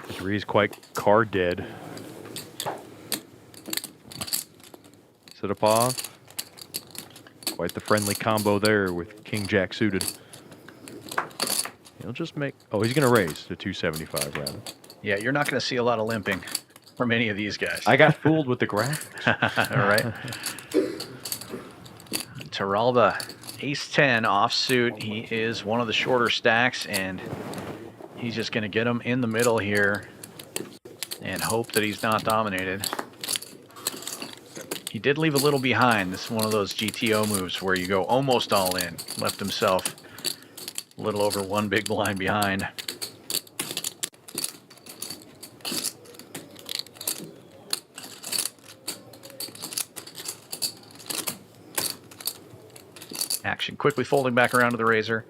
Three's quite card dead. Sidipov. Quite the friendly combo there with king jack suited. He'll just make. Oh, he's going to raise to 275 rather. Yeah, you're not going to see a lot of limping from any of these guys. I got fooled with the graphics. All right. Taralba, ace 10 offsuit. He is one of the shorter stacks, and he's just going to get him in the middle here and hope that he's not dominated. He did leave a little behind. This is one of those GTO moves where you go almost all in. Left himself a little over one big blind behind. Action quickly folding back around to the razor.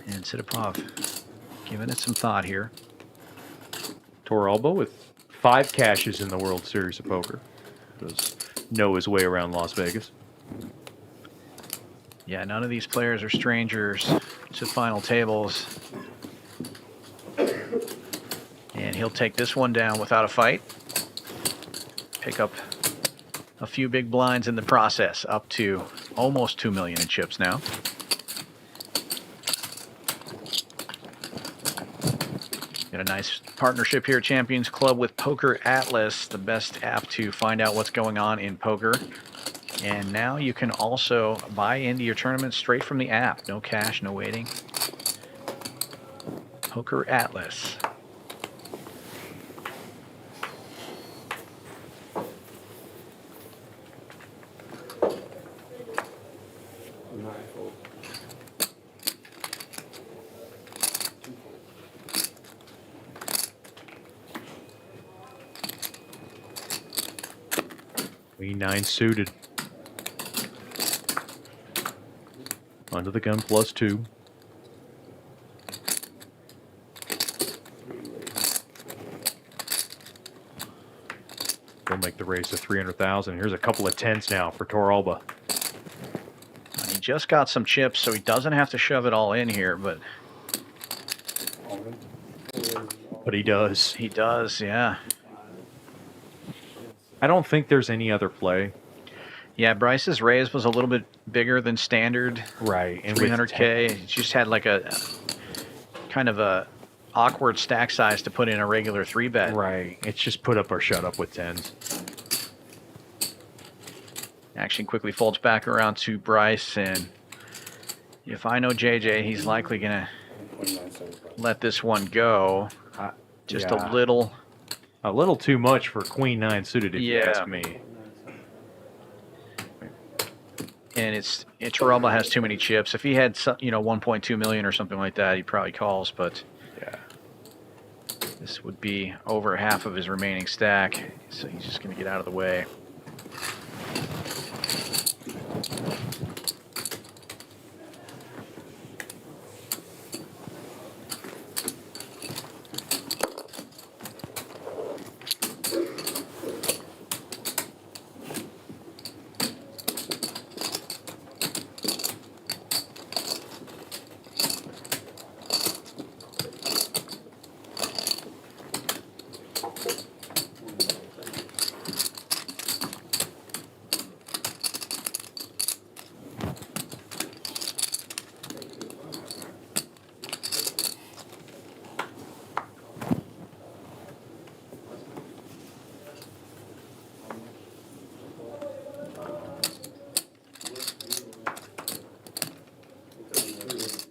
And Sidipov giving it some thought here. Toralba with 5 cashes in the World Series of Poker. Does know his way around Las Vegas. Yeah, none of these players are strangers to final tables. And he'll take this one down without a fight. Pick up a few big blinds in the process, up to almost 2 million in chips now. Got a nice partnership here, Champions Club, with Poker Atlas, the best app to find out what's going on in poker. And now you can also buy into your tournament straight from the app. No cash, no waiting. Poker Atlas. Queen 9 suited. Under the gun +2. We'll make the raise to 300,000. Here's a couple of tens now for Toralba. He just got some chips, so he doesn't have to shove it all in here, but He does. he does, yeah. I don't think there's any other play. Yeah, Bryce's raise was a little bit bigger than standard. Right. And with 300K. He just had like a kind of a awkward stack size to put in a regular 3-bet. Right. It's just put up or shut up with tens. Action quickly folds back around to Bryce, and if I know JJ, he's likely going to let this one go. Just yeah. a little. A little too much for Queen 9 suited, if you ask me. And Taralba has too many chips. If he had, 1.2 million or something like that, he probably calls, but Yeah. this would be over half of his remaining stack, so he's just going to get out of the way.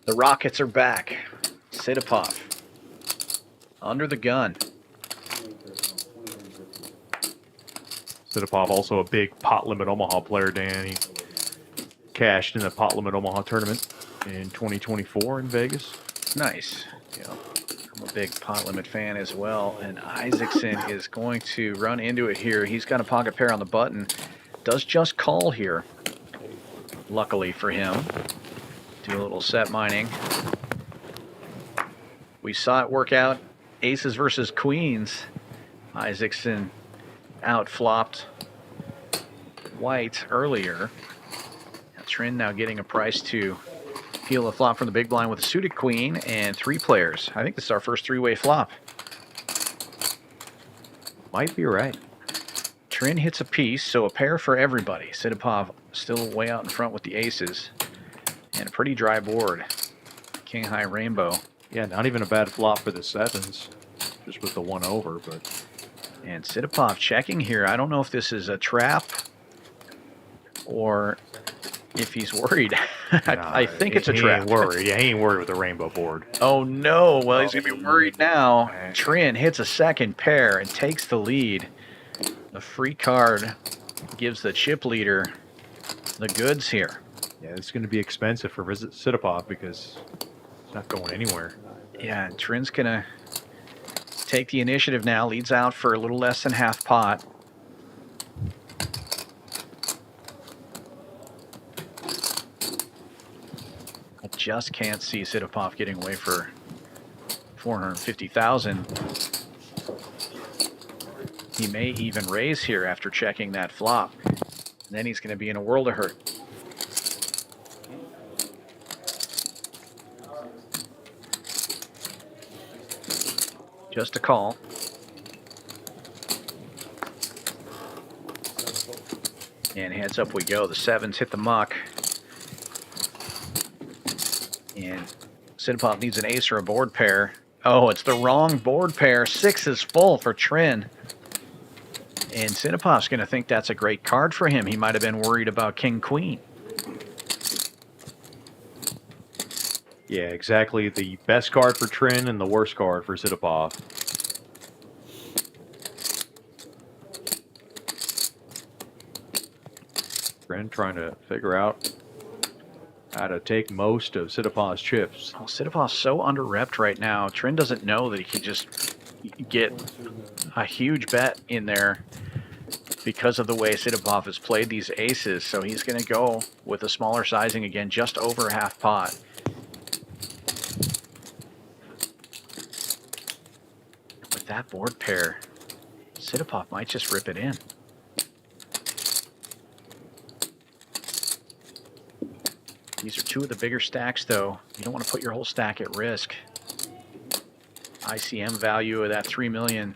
The Rockets are back. Sidipov under the gun. Sidipov, also a big pot limit Omaha player, Dan. He cashed in the pot limit Omaha tournament in 2024 in Vegas. Nice. Yeah. I'm a big pot limit fan as well. And Isaacson is going to run into it here. He's got a pocket pair on the button. Does just call here. Luckily for him. Do a little set mining. We saw it work out. Aces versus queens. Isaacson out-flopped white earlier. Trin now getting a price to peel a flop from the big blind with a suited queen and 3 players. I think this is our first 3-way flop. Might be right. Trin hits a piece, so a pair for everybody. Sidipov still way out in front with the aces. And a pretty dry board. King high rainbow. Yeah, not even a bad flop for the sevens. Just with the 1 over, but... And Sidipov checking here. I don't know if this is a trap or if he's worried. I think it's a trap. He ain't worried. Yeah, he ain't worried with the rainbow board. Oh no, well he's going to be worried now. Trin hits a second pair and takes the lead. The free card gives the chip leader the goods here. Yeah, it's going to be expensive for Sidipov because it's not going anywhere. Yeah, and Trin's going to take the initiative now. Leads out for a little less than half pot. I just can't see Sidipov getting away for 450,000. He may even raise here after checking that flop. And then he's going to be in a world of hurt. Just a call. And heads up we go. The sevens hit the muck. And Sidipov needs an ace or a board pair. Oh, it's the wrong board pair. 6 is full for Trin. And Sidipov's going to think that's a great card for him. He might have been worried about King Queen. Yeah, exactly. The best card for Trin and the worst card for Sidipov. Trin trying to figure out how to take most of Sidipov's chips. Oh, Sidipov's so under-repped right now. Trin doesn't know that he can just get a huge bet in there because of the way Sidipov has played these aces. So he's going to go with a smaller sizing again, just over half pot. With that board pair, Sidipov might just rip it in. These are 2 of the bigger stacks, though. You don't want to put your whole stack at risk. ICM value of that 3 million.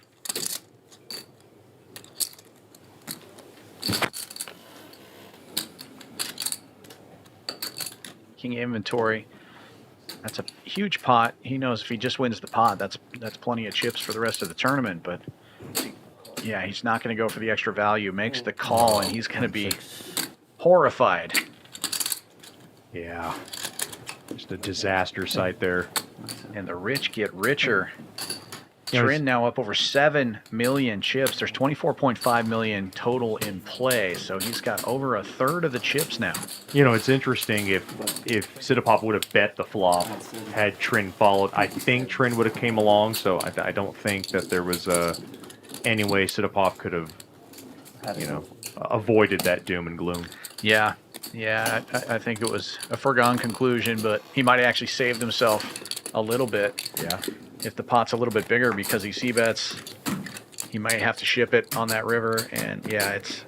King inventory. That's a huge pot. He knows if he just wins the pot, that's plenty of chips for the rest of the tournament. But yeah, he's not going to go for the extra value. Makes the call, and he's going to be horrified. Yeah, just a disaster site there. And the rich get richer. You know, Trin now up over 7 million chips. There's 24.5 million total in play, so he's got over a third of the chips now. You know, it's interesting if Sidipov would have bet the flop had Trin followed. I think Trin would have came along, so I don't think that there was any way Sidipov could have, you know, avoided that doom and gloom. Yeah, I think it was a foregone conclusion, but he might have actually saved himself a little bit. Yeah. If the pot's a little bit bigger because he c-bets, he might have to ship it on that river. And yeah, it's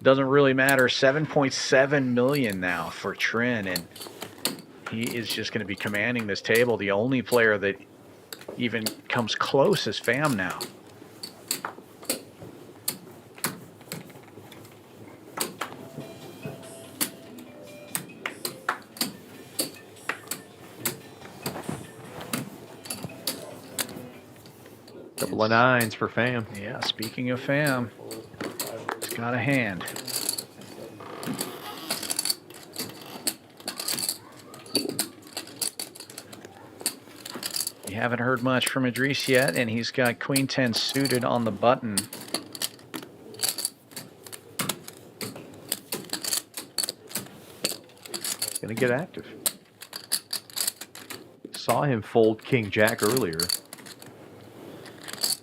doesn't really matter. 7.7 million now for Trin, and he is just going to be commanding this table. The only player that even comes close is Pham now. Couple of 9s for Pham. Yeah, speaking of Pham, he's got a hand. We haven't heard much from Idris yet, and he's got Queen 10 suited on the button. Gonna get active. Saw him fold King Jack earlier.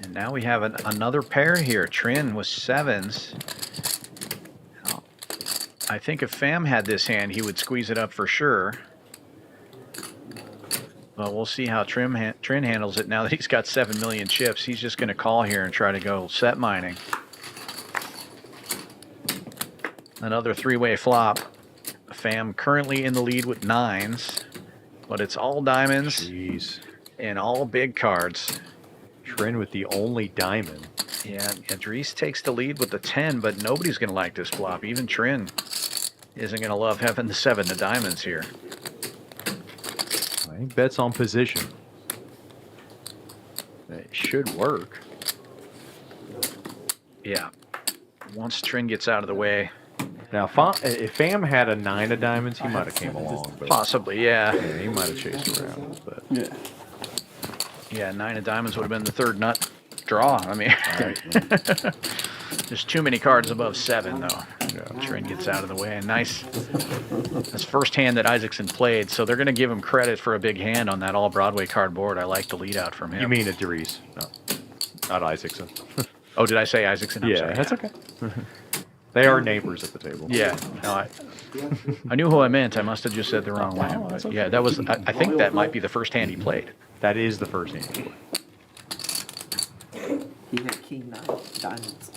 And now we have another pair here. Trin with 7s. Now, I think if Pham had this hand, he would squeeze it up for sure. Well, we'll see how Trin handles it now that he's got 7 million chips. He's just going to call here and try to go set mining. Another 3-way flop. Pham currently in the lead with 9s, but it's all diamonds. Jeez. And all big cards. Trin with the only diamond. Yeah, Idris takes the lead with the 10, but nobody's going to like this flop. Even Trin isn't going to love having the 7 of diamonds here. I think bets on position. It should work. Yeah. Once Trin gets out of the way. Now, if Pham had a 9 of diamonds, he might have came along. But Possibly, yeah. yeah, he might have chased around. But Yeah. Yeah, 9 of diamonds would have been the third nut draw. I mean, there's too many cards above 7, though. yeah. Trin gets out of the way. And nice. That's first hand that Isaacson played, so they're going to give him credit for a big hand on that all-Broadway card board. I like the lead out from him. You mean Idris? No, not Isaacson. Oh, did I say Isaacson? I'm yeah, sorry. that's okay. They are neighbors at the table. Yeah, no, I knew who I meant. I must have just said the wrong way. But yeah, that was. I think that might be the first hand he played. That is the first hand. He had king 9 diamonds.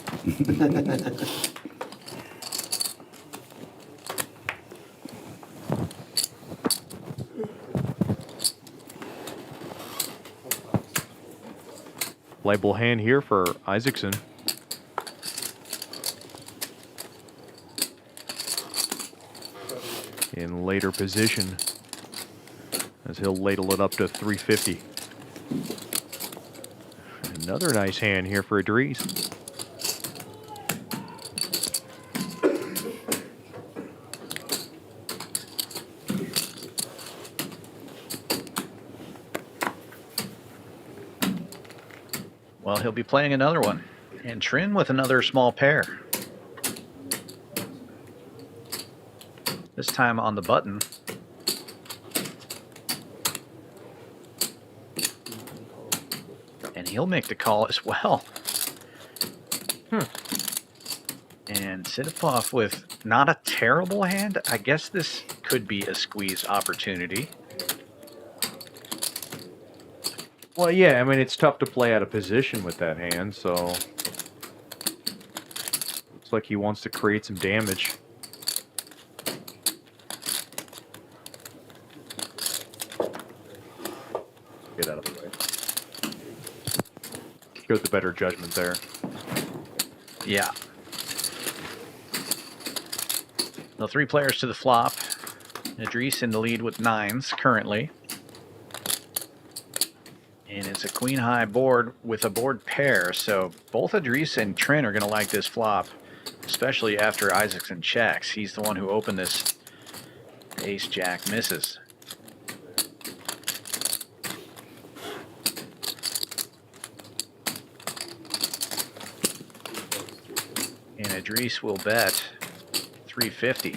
Label hand here for Isaacson. In later position, as he'll ladle it up to 350. Another nice hand here for Idris. Well, he'll be playing another one. And Trin with another small pair. This time on the button. And he'll make the call as well. And Sidipov with not a terrible hand. I guess this could be a squeeze opportunity. Well, yeah, I mean, it's tough to play out of position with that hand, so looks like he wants to create some damage. Get out of the way. Go with the better judgment there. Yeah. The 3 players to the flop. Idris in the lead with 9s currently. And it's a queen high board with a board pair, so both Idris and Trin are going to like this flop, especially after Isaacson checks. He's the one who opened this. Ace Jack misses. And Idris will bet 350.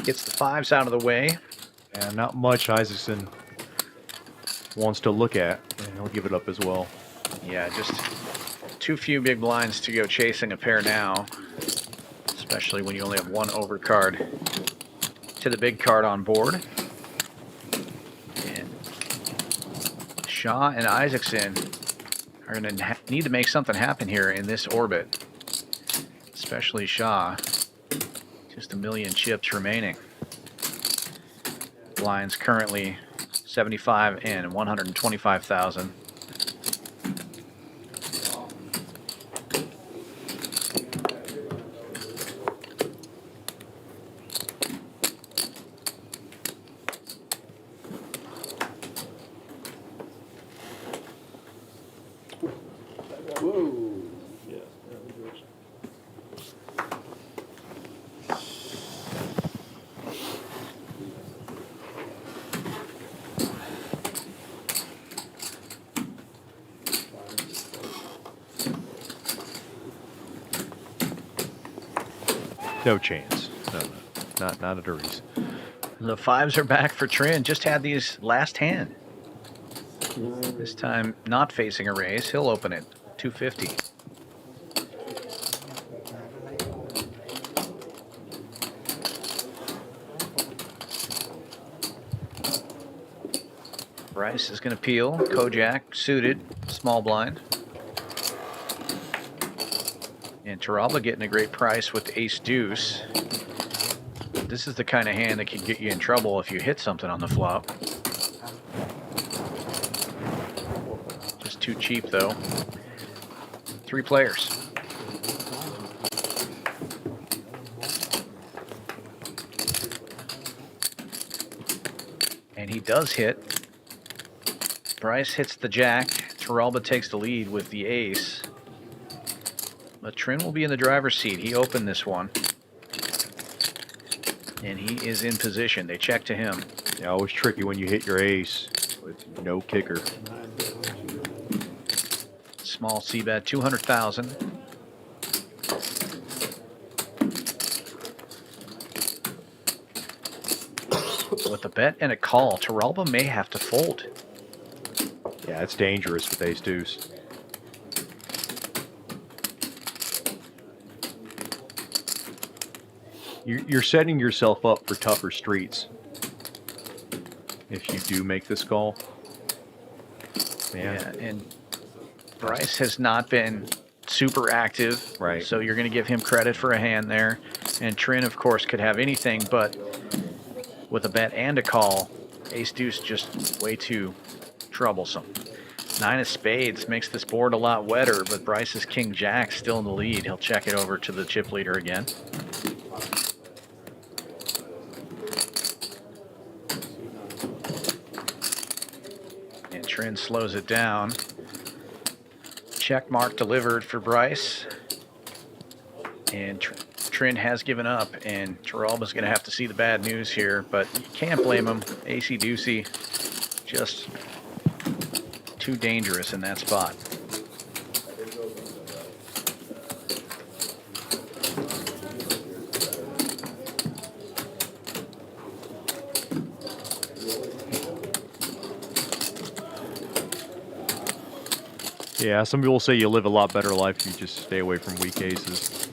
Gets the 5s out of the way. And not much Isaacson wants to look at, and he'll give it up as well. Yeah, just too few big blinds to go chasing a pair now, especially when you only have one overcard to the big card on board. And Shaw and Isaacson are going to need to make something happen here in this orbit, especially Shaw. Just 1 million chips remaining. Blinds currently 75 and 125,000. Whoa. Yeah. No chance. No, not at a reason. The 5s are back for Trin. Just had these last hand. This time not facing a raise. He'll open it 250. Bryce is going to peel. Kojak suited, small blind. And Taralba getting a great price with ace deuce. This is the kind of hand that can get you in trouble if you hit something on the flop. Just too cheap though. 3 players. And he does hit. Bryce hits the jack. Taralba takes the lead with the ace. But Trin will be in the driver's seat. He opened this one. And he is in position. They check to him. Yeah, always tricky when you hit your ace with no kicker. Small c-bet, 200,000. With a bet and a call, Taralba may have to fold. Yeah, it's dangerous with ace deuce. You're setting yourself up for tougher streets if you do make this call. Yeah, and Bryce has not been super active. Right. So you're going to give him credit for a hand there. And Trin, of course, could have anything, but with a bet and a call, ace deuce just way too troublesome. 9 of spades makes this board a lot wetter, but Bryce's king jack still in the lead. He'll check it over to the chip leader again. And Trin slows it down. Check mark delivered for Bryce. And Trin has given up, and Taralba's going to have to see the bad news here, but you can't blame him. Acey deucey, just too dangerous in that spot. Yeah, some people say you live a lot better life if you just stay away from weak aces.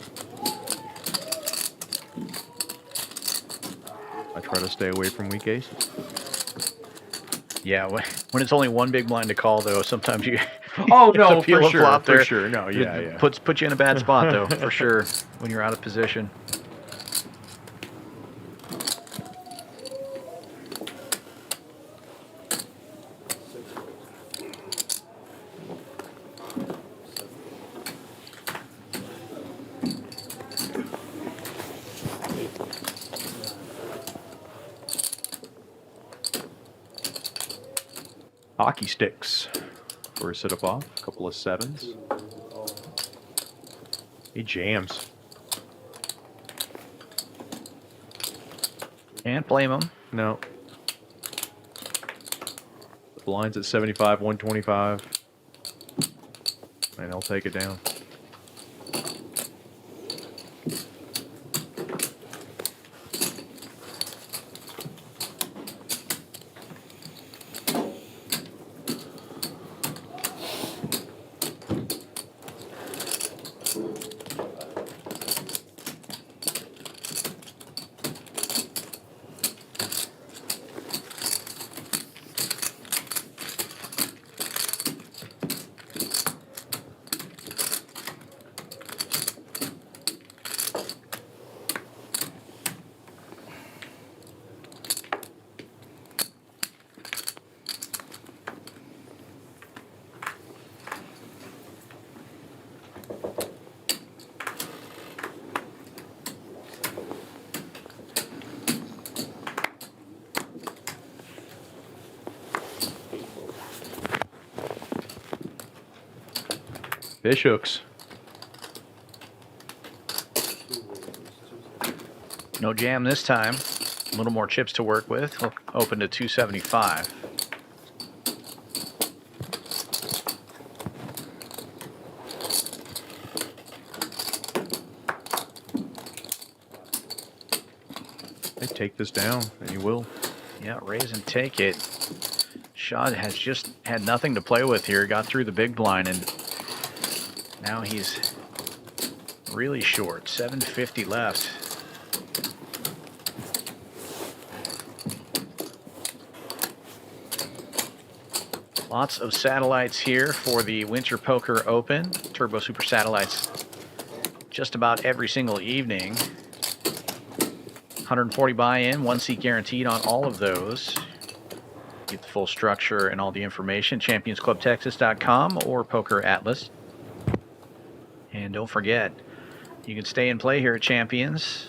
I try to stay away from weak aces. Yeah, when it's only one big blind to call, though, sometimes you Oh you have no, to peel for a sure, flop there. for sure. No, yeah, It yeah. Puts you in a bad spot, though, for sure, when you're out of position. Hockey sticks for a sit-up off. A couple of 7s. He jams. Can't blame him. No. The blind's at 75, 125. And he'll take it down. Fish hooks. No jam this time. A little more chips to work with. He'll open to 275. Hey, take this down, and you will. Yeah, raise and take it. Shaw has just had nothing to play with here. Got through the big blind, and now he's really short. 750 left. Lots of satellites here for the Winter Poker Open. Turbo Super Satellites just about every single evening. 140 buy-in, 1 seat guaranteed on all of those. Get the full structure and all the information, championsclubtexas.com or Poker Atlas. And don't forget, you can stay and play here at Champions.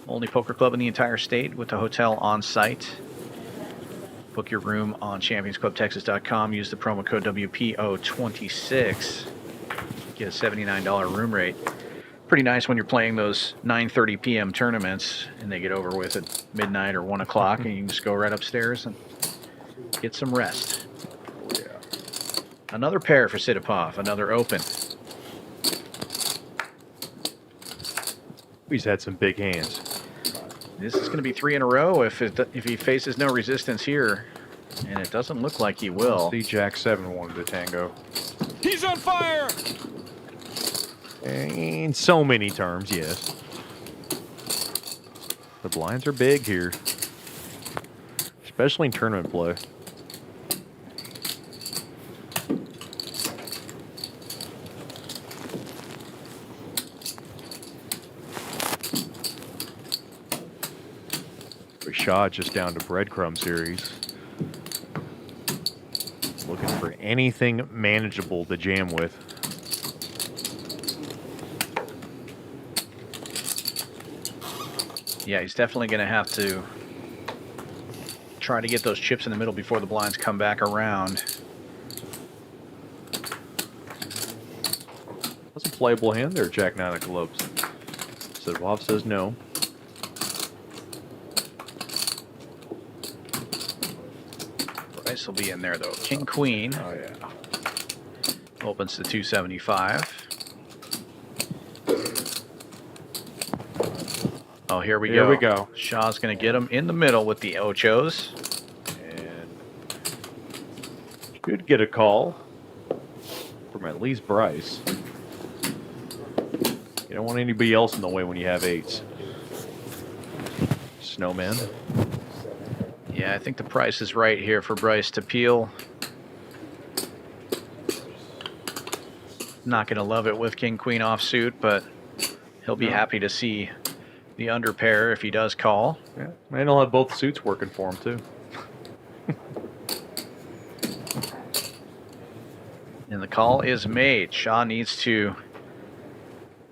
Only poker club in the entire state with the hotel on site. Book your room on championsclubtexas.com. Use the promo code WPO26. Get a $79 room rate. Pretty nice when you're playing those 9:30 p.m. tournaments and they get over with at midnight or 1 o'clock, and you can just go right upstairs and get some rest. Yeah. Another pair for Sidipov, another open. He's had some big hands. This is going to be 3 in a row if he faces no resistance here, and it doesn't look like he will. See, Jack 7 wanted to tango. He's on fire! In so many terms, yes. The blinds are big here, especially in tournament play. Rashad just down to breadcrumb series. Looking for anything manageable to jam with. Yeah, he's definitely going to have to try to get those chips in the middle before the blinds come back around. That's a playable hand there, Jack 9 of clubs. Sidipov says no. Price will be in there, though. King, Queen. Oh, yeah. Opens to 275. Oh, here we go. Here we go. Shaw's going to get him in the middle with the ochos. And could get a call from at least Bryce. You don't want anybody else in the way when you have 8s. Snowman. Yeah, I think the price is right here for Bryce to peel. Not going to love it with King Queen offsuit, but he'll be happy to see the under pair if he does call. Yeah, and he'll have both suits working for him too. And the call is made. Shaw needs to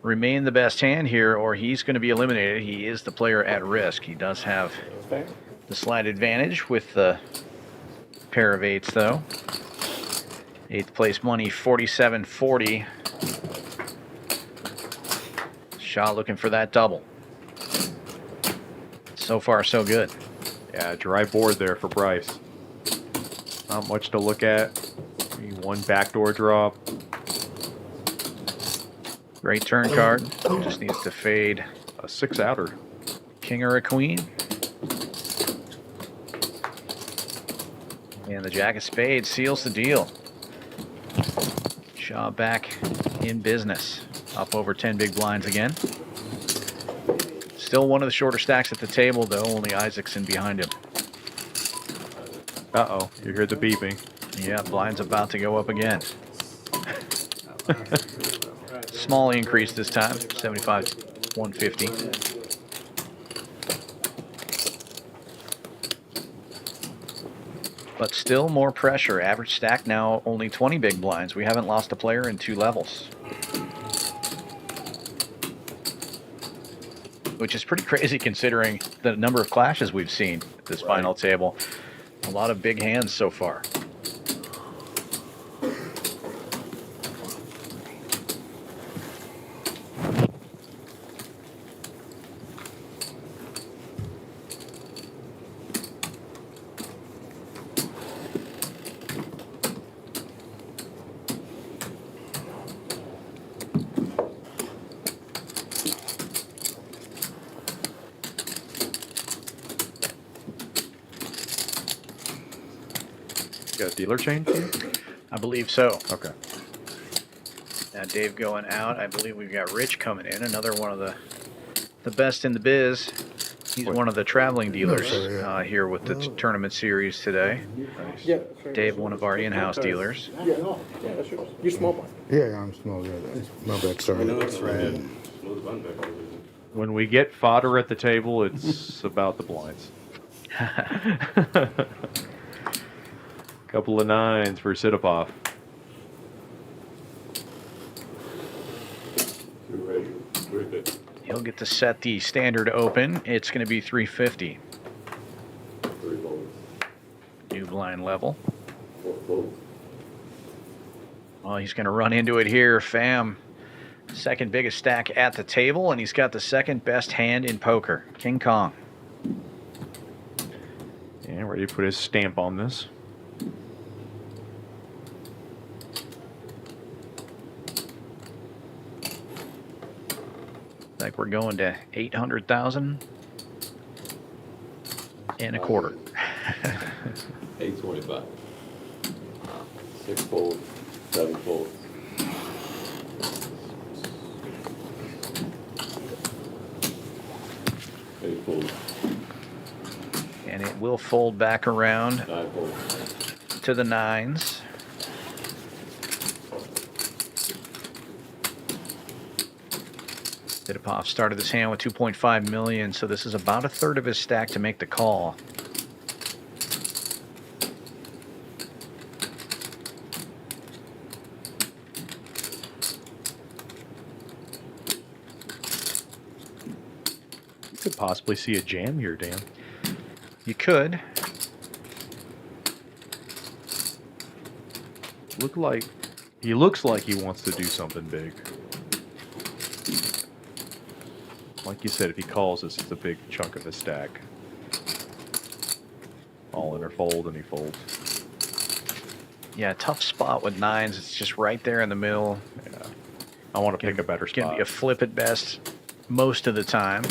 remain the best hand here, or he's going to be eliminated. He is the player at risk. He does have the slight advantage with the pair of 8s, though. 8th place money, 47.40. Shaw looking for that double. So far, so good. Yeah, dry board there for Bryce. Not much to look at. Maybe one backdoor drop. Great turn card. Just needs to fade A 6-outer. king or a queen. And the jack of spades seals the deal. Shaw back in business. Up over 10 big blinds again. Still one of the shorter stacks at the table, though. Only Isaacson behind him. Uh-oh, you hear the beeping. Yeah, blind's about to go up again. Small increase this time, 75, 150. But still more pressure. Average stack now only 20 big blinds. We haven't lost a player in 2 levels. Which is pretty crazy considering the number of clashes we've seen at this final table. A lot of big hands so far. dealer chain for you? I believe so. Okay. Now Dave going out. I believe we've got Rich coming in, another one of the best in the biz. He's one of the traveling dealers here with the tournament series today. Dave, one of our in-house dealers. Yeah, I'm small. Yeah, my bad. Sorry. When we get fodder at the table, it's about the blinds. Couple of 9s for Sidipov. He'll get to set the standard open. It's going to be 350. New blind level. Well, he's going to run into it here. Fam, second biggest stack at the table, and he's got the second best hand in poker. King Kong. And ready to put his stamp on this. Like we're going to 800,000 and a quarter. 825. 6 folds, 7 folds. 8 folds, And it will fold back around 9 folds. to the 9s. Sidipov started this hand with 2.5 million, so this is about a third of his stack to make the call. You could possibly see a jam here, Dan. You could. He looks like he wants to do something big. Like you said, if he calls this, it's a big chunk of his stack. All in or fold, and he folds. Yeah, tough spot with 9s. It's just right there in the middle. Yeah. I want to pick a better It's going to spot. be a flip at best most of the time.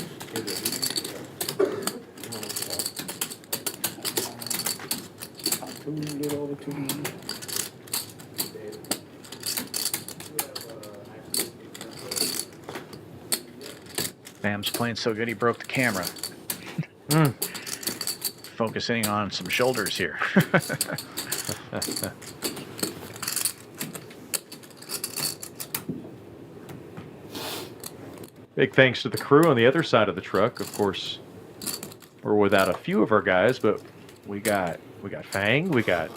Bam's playing so good he broke the camera. Focusing on some shoulders here. Big thanks to the crew on the other side of the truck. Of course, we're without a few of our guys, but we got Fang, we got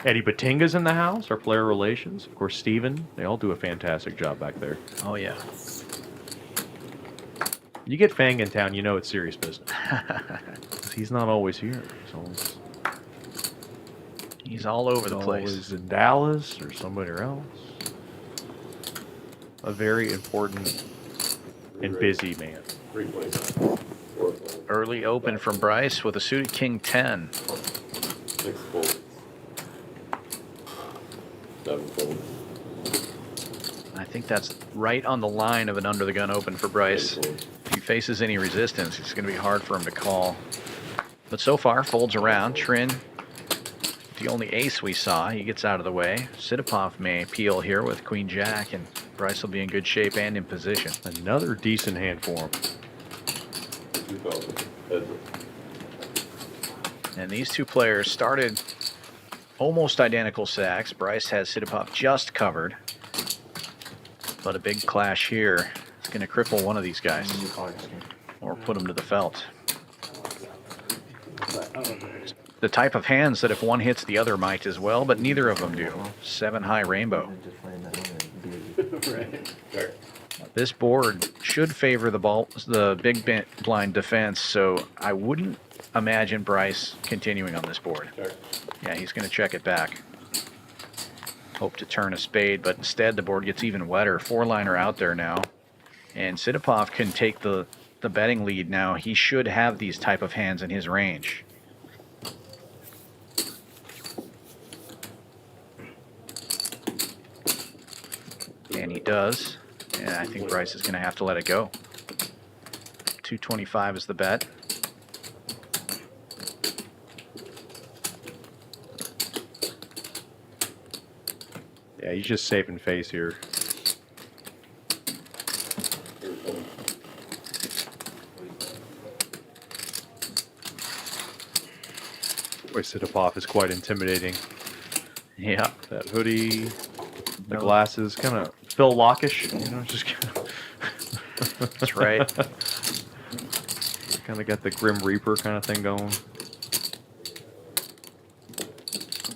Eddie Batinga's in the house, our player relations. Of course, Steven. They all do a fantastic job back there. Oh, yeah. You get Fang in town, you know it's serious business. He's not always here. He's all over the place. Always in Dallas or somewhere else. A very important and busy man. 325. 4 folds, Early open from Bryce with a suited King 10. 6 folds. 7 folds. I think that's right on the line of an under the gun open for Bryce. 8 folds. If he faces any resistance, it's going to be hard for him to call. But so far, folds around. Trin, the only ace we saw, he gets out of the way. Sidipov may peel here with Queen Jack, and Bryce will be in good shape and in position. Another decent hand for him. 2000. Heads up. And these two players started almost identical stacks. Bryce has Sidipov just covered. But a big clash here is going to cripple one of these guys. Or put him to the felt. The type of hands that if one hits the other might as well, but neither of them do. 7 high rainbow. This board should favor the big blind defense, so I wouldn't imagine Bryce continuing on this board. Yeah, he's going to check it back. Hope to turn a spade, but instead the board gets even wetter. 4-liner out there now. And Sidipov can take the betting lead now. He should have these type of hands in his range. And he does. And I think Bryce is going to have to let it go. 225 is the bet. Yeah, he's just saving face here. Boy, Sidapov is quite intimidating. Yeah. That hoodie, the No. glasses, kind of Phil Lockish, you know, just That's right. kind of got the Grim Reaper kind of thing going.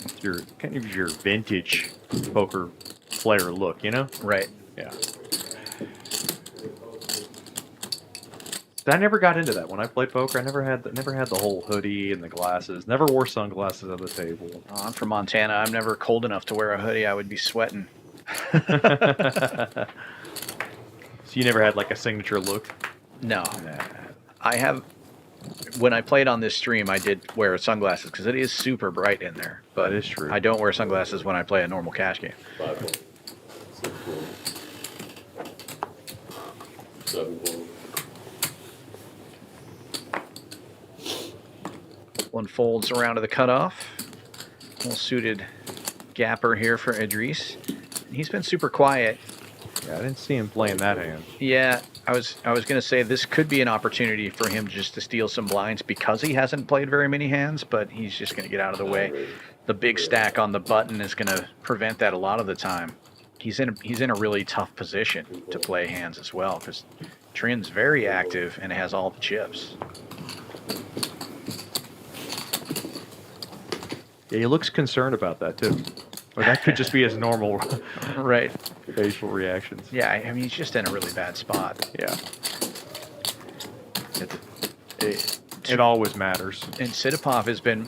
It's your kind of your vintage poker player look, you know? Right. Yeah. I never got into that when I played poker. I never had the whole hoodie and the glasses. Never wore sunglasses at the table. Oh, I'm from Montana. I'm never cold enough to wear a hoodie. I would be sweating. So you never had like a signature look? No. I have. When I played on this stream, I did wear sunglasses because it is super bright in there. But That is true. I don't wear sunglasses when I play a normal cash game. 5 point. 6 point. 7 point. One folds around to the cutoff. Well suited gapper here for Idris. He's been super quiet. Yeah, I didn't see him playing that hand. Yeah, I was going to say this could be an opportunity for him just to steal some blinds because he hasn't played very many hands, but he's just going to get out of the way. The big stack on the button is going to prevent that a lot of the time. He's in a really tough position to play hands as well because Trin's very active and has all the chips. Yeah, he looks concerned about that too. Or that could just be his normal Right. facial reactions. Yeah, I mean, he's just in a really bad spot. Yeah. It always matters. And Sidapov has been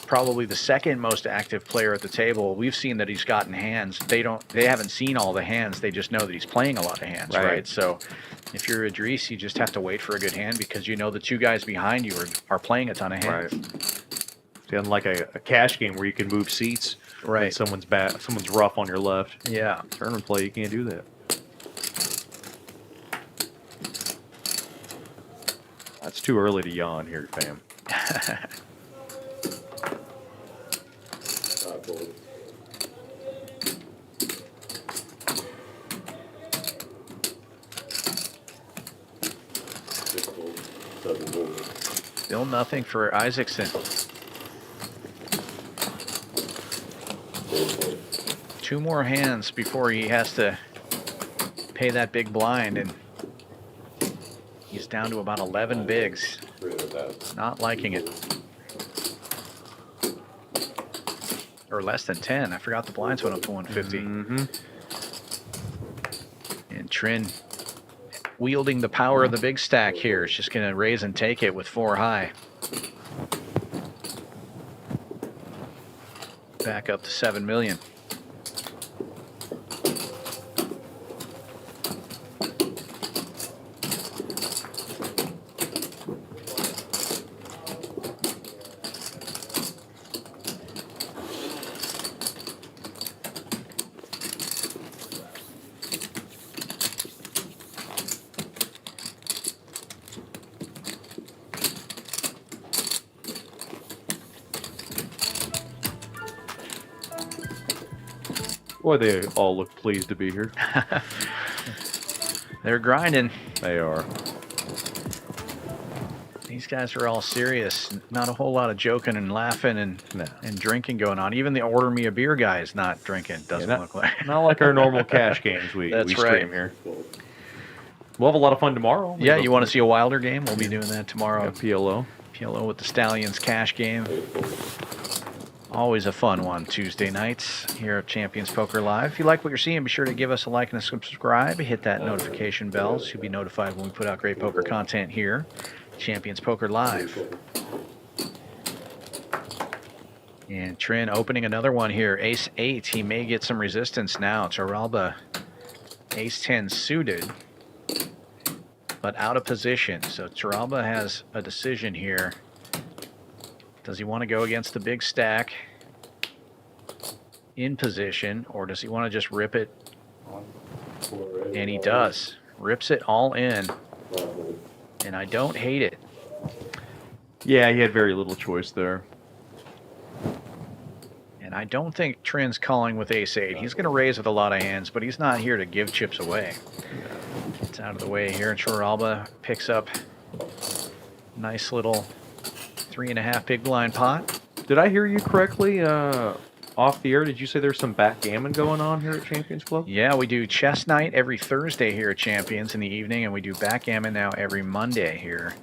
probably the second most active player at the table. We've seen that he's gotten hands. They haven't seen all the hands. They just know that he's playing a lot of hands, right? So if you're Idris, you just have to wait for a good hand because you know the two guys behind you are playing a ton of hands. Right. See, unlike a cash game where you can move seats. Right. Someone's rough on your left. Yeah. Tournament play, you can't do that. That's too early to yawn here, fam. 5 point. 6 point. 7 point. Still nothing for Isaacson. 4 point. 2 more hands before he has to pay that big blind, and he's down to about 11 bigs. 300,000. Not liking it. Or less than 10. I forgot the blinds went up to 150. Mm-hmm. And Trin wielding the power of the big stack here. It's just going to raise and take it with 4 high. Back up to 7 million. Boy, they all look pleased to be here. They're grinding. They are. These guys are all serious. Not a whole lot of joking and laughing and No. and drinking going on. Even the order me a beer guy is not drinking. Doesn't not, look like. not like our normal cash games we That's stream right. here. We'll have a lot of fun tomorrow. Yeah, you want to see a Wilder game? We'll be doing that tomorrow. PLO. PLO with the Stallions cash game. Always a fun one Tuesday nights here at Champions Poker Live. If you like what you're seeing, be sure to give us a like and a subscribe. Hit that notification bell so you'll be notified when we put out great poker content here. Champions Poker Live. And Trin opening another one here. Ace 8. He may get some resistance now. Turalba Ace 10 suited, but out of position. So Turalba has a decision here. Does he want to go against the big stack in position, or does he want to just rip it? And he does. Rips it all in, and I don't hate it. Yeah, he had very little choice there. And I don't think Trin's calling with ace-8. He's going to raise with a lot of hands, but he's not here to give chips away. It's out of the way here, and Alba picks up nice little 3.5 big blind pot. Did I hear you correctly off the air? Did you say there's some backgammon going on here at Champions Club? Yeah, we do chess night every Thursday here at Champions in the evening, and we do backgammon now every Monday here.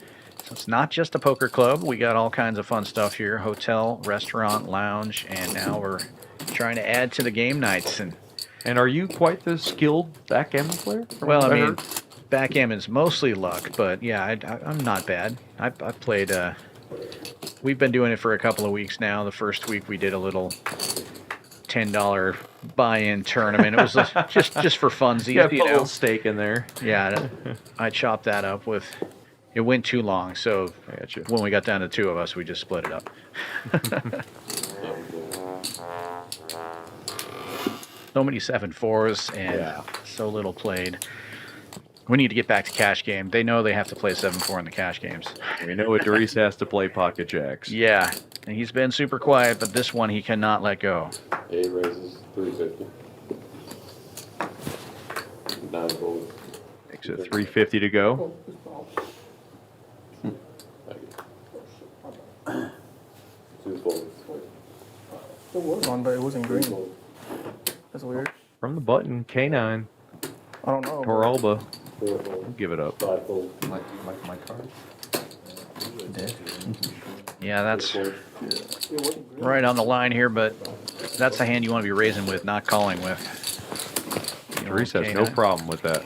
So it's not just a poker club. We got all kinds of fun stuff here. Hotel, restaurant, lounge, and now we're trying to add to the game nights. And are you quite the skilled backgammon player? Well, I mean, backgammon's mostly luck, but yeah, I'm not bad. I've played, we've been doing it for a couple of weeks now. The first week we did a little $10 buy-in tournament. It was just for funsies, you got a you know. little stake in there. Yeah, I chopped that up with. It went too long, so I got you. when we got down to 2 of us, we just split it up. So many 7-4s and so little played. We need to get back to cash game. They know they have to play 7-4 in the cash games. We know Idris has to play pocket jacks. Yeah, and he's been super quiet, but this one he cannot let go. 8 raises, 350. 9 folds. Makes it 350 to go. 2 folds. There was one, but it wasn't green. That's weird. From the button, K9, I don't know. Toralba. 4 folds. Give it up. 5 folds. My card. Yeah, that's 6 folds. right on the line here, but that's the hand you want to be raising with, not calling with. Idris has no problem with that.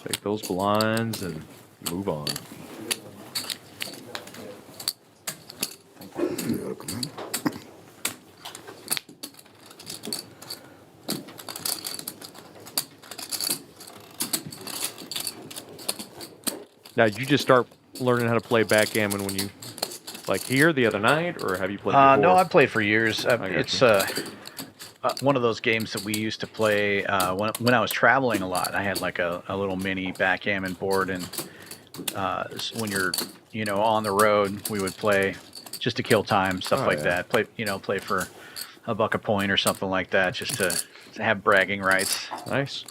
Take those blinds and move on. Now, did you just start learning how to play backgammon when you, like here the other night, or have you played before? No, I've played for years. got It's one of those games that we used to play when I was traveling a lot. I had like a little mini backgammon board, and when you're on the road, we would play just to kill time, stuff like that. Play for $1 a point or something like that, just to have bragging rights. Nice.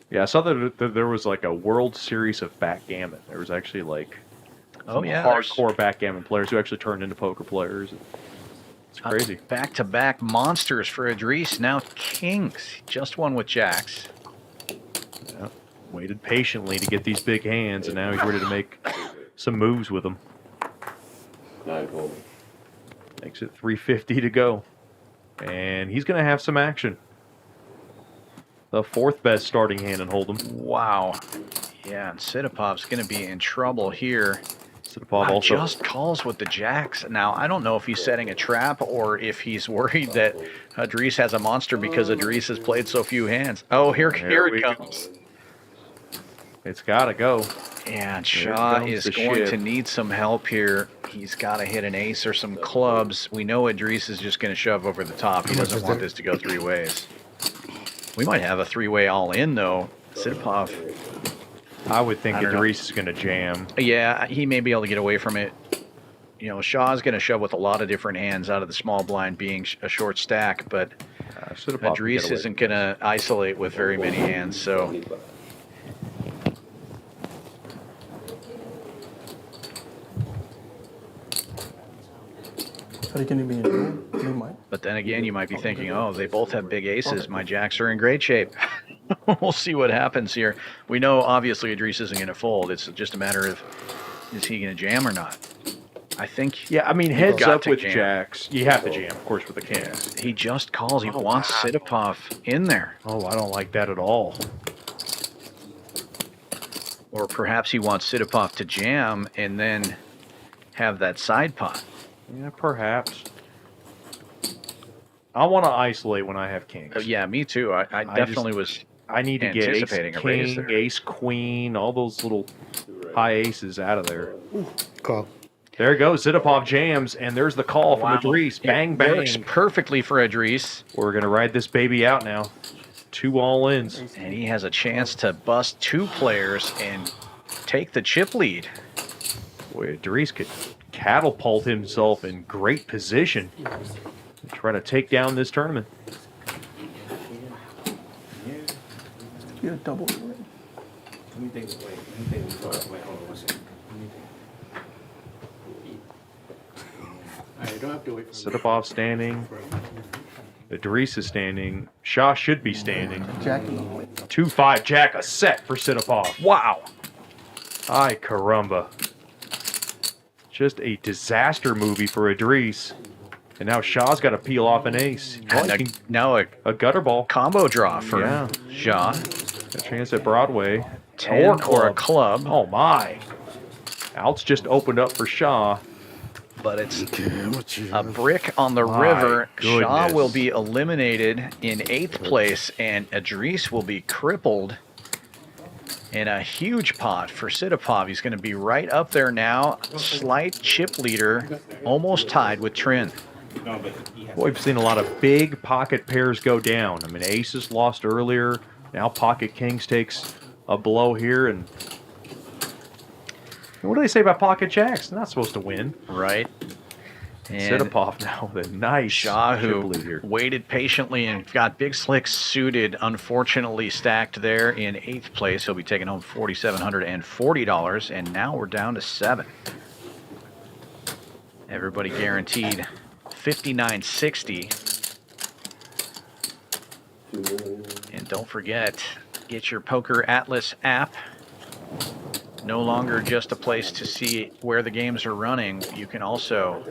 Yeah, I saw that there was like a World Series of backgammon. There was actually like some hardcore backgammon players who actually turned into poker players. It's crazy. Back-to-back monsters for Idris. Now kings. Just won with jacks. Yeah. Waited patiently to get these big hands, and now he's ready to make some moves with them. 9 folds. Makes it 350 to go. And he's going to have some action. The 4th best starting hand in Hold'em. Wow. Yeah, and Sidipov's going to be in trouble here. Sidipov also Just calls with the jacks. Now, I don't know if he's setting a trap or if he's worried that Idris has a monster because Idris has played so few hands. Oh, here it comes. It's got to go. And Shaw is going to need some help here. He's got to hit an ace or some clubs. We know Idris is just going to shove over the top. He doesn't want this to go 3 ways. We might have a 3-way all-in, though. Sidipov. I would think I don't know. Idris is going to jam. Yeah, he may be able to get away from it. Shaw's going to shove with a lot of different hands out of the small blind being a short stack, but Sidipov Idris isn't going to isolate with very many hands, so... 25. Are you going to be in duel? You might. But then again, you might be thinking, oh, they both have big aces. My jacks are in great shape. We'll see what happens here. We know, obviously, Idris isn't going to fold. It's just a matter of, is he going to jam or not? I think... Yeah, I mean, heads got up to with jam. jacks. You have to jam, of course, with the kings. He just calls. He wants Sidipov in there. Oh, I don't like that at all. Or perhaps he wants Sidipov to jam and then have that side pot. Yeah, perhaps. I want to isolate when I have kings. Yeah, me too. I definitely was... I need to get ace anticipating a raise king, there. ace queen, all those little high aces out of there. Call. There it goes. Sidipov jams, and there's the call from Idris. Bang, It bang. works perfectly for Idris. We're going to ride this baby out now. 2 all-ins. And he has a chance to bust 2 players and take the chip lead. Boy, Idris could catapult himself in great position to try to take down this tournament. You a double. Let me think. Wait, hold on one second. I don't have to wait for Sidipov standing. Idris is standing. Shah should be standing. Jackie. 2-5 jack a set for Sidipov. Wow. Ay caramba. Just a disaster movie for Idris. And now Shah's got to peel off an ace. Oh, he can- Now a gutter ball. combo draw for Yeah. Shaw. A chance at Broadway. 10 or a club. Oh my. Outs just opened up for Shah. But it's Okay, what you a brick on the My river. Shaw goodness. will be eliminated in 8th place, and Idris will be crippled in a huge pot for Sidipov. He's going to be right up there now. Slight chip leader, almost tied with Trin. Boy, we've seen a lot of big pocket pairs go down. I mean, aces lost earlier. Now pocket kings takes a blow here. And what do they say about pocket jacks? They're not supposed to win. Right. And Sidipov now with a nice Shaw, chip who lead here. waited patiently and got big slicks suited, unfortunately stacked there in 8th place. He'll be taking home $4,740, and now we're down to 7. Everybody guaranteed $59.60. And don't forget, get your Poker Atlas app. No longer just a place to see where the games are running. You can also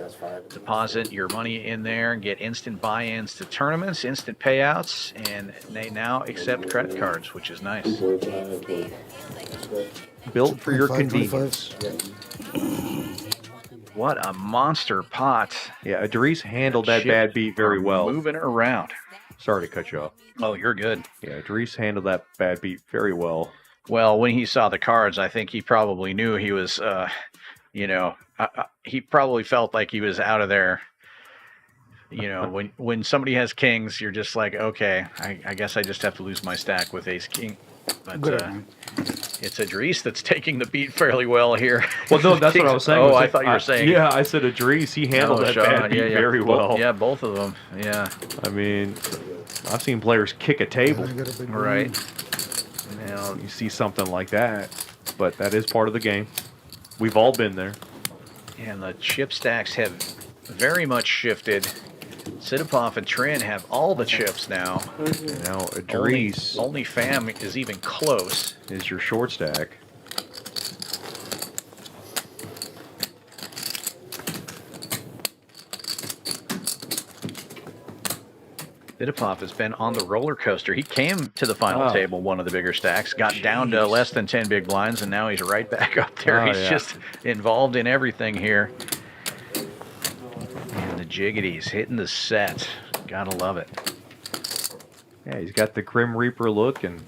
deposit your money in there and get instant buy-ins to tournaments, instant payouts, and they now accept credit cards, which is nice. Built for your 25. convenience. What a monster pot. Yeah, Idris handled that Chip bad beat very well. Moving around. Sorry to cut you off. Oh, you're good. Yeah, Idris handled that bad beat very well. Well, when he saw the cards, I think he probably knew he was, he probably felt like he was out of there. You know, when somebody has kings, you're just like, okay, I guess I just have to lose my stack with ace king. But it's Idris that's taking the beat fairly well here. Well, no, that's what I was saying. Oh, I thought you were saying. Yeah, I said Idris. He handled that Shaw, bad beat very well. Yeah, both of them. Yeah, I mean, I've seen players kick a table. right. Now, you see something like that, but that is part of the game. We've all been there. And the chip stacks have very much shifted. Sidipov and Trin have all the chips now. Now, Idris Only Fam is even close. is your short stack. Sidipov has been on the roller coaster. He came to the final Oh. table, one of the bigger stacks, got down to less than 10 big blinds, and now he's right back up there. Oh, He's yeah. just involved in everything here. And the jiggities hitting the set. Gotta love it. Yeah, he's got the Grim Reaper look, and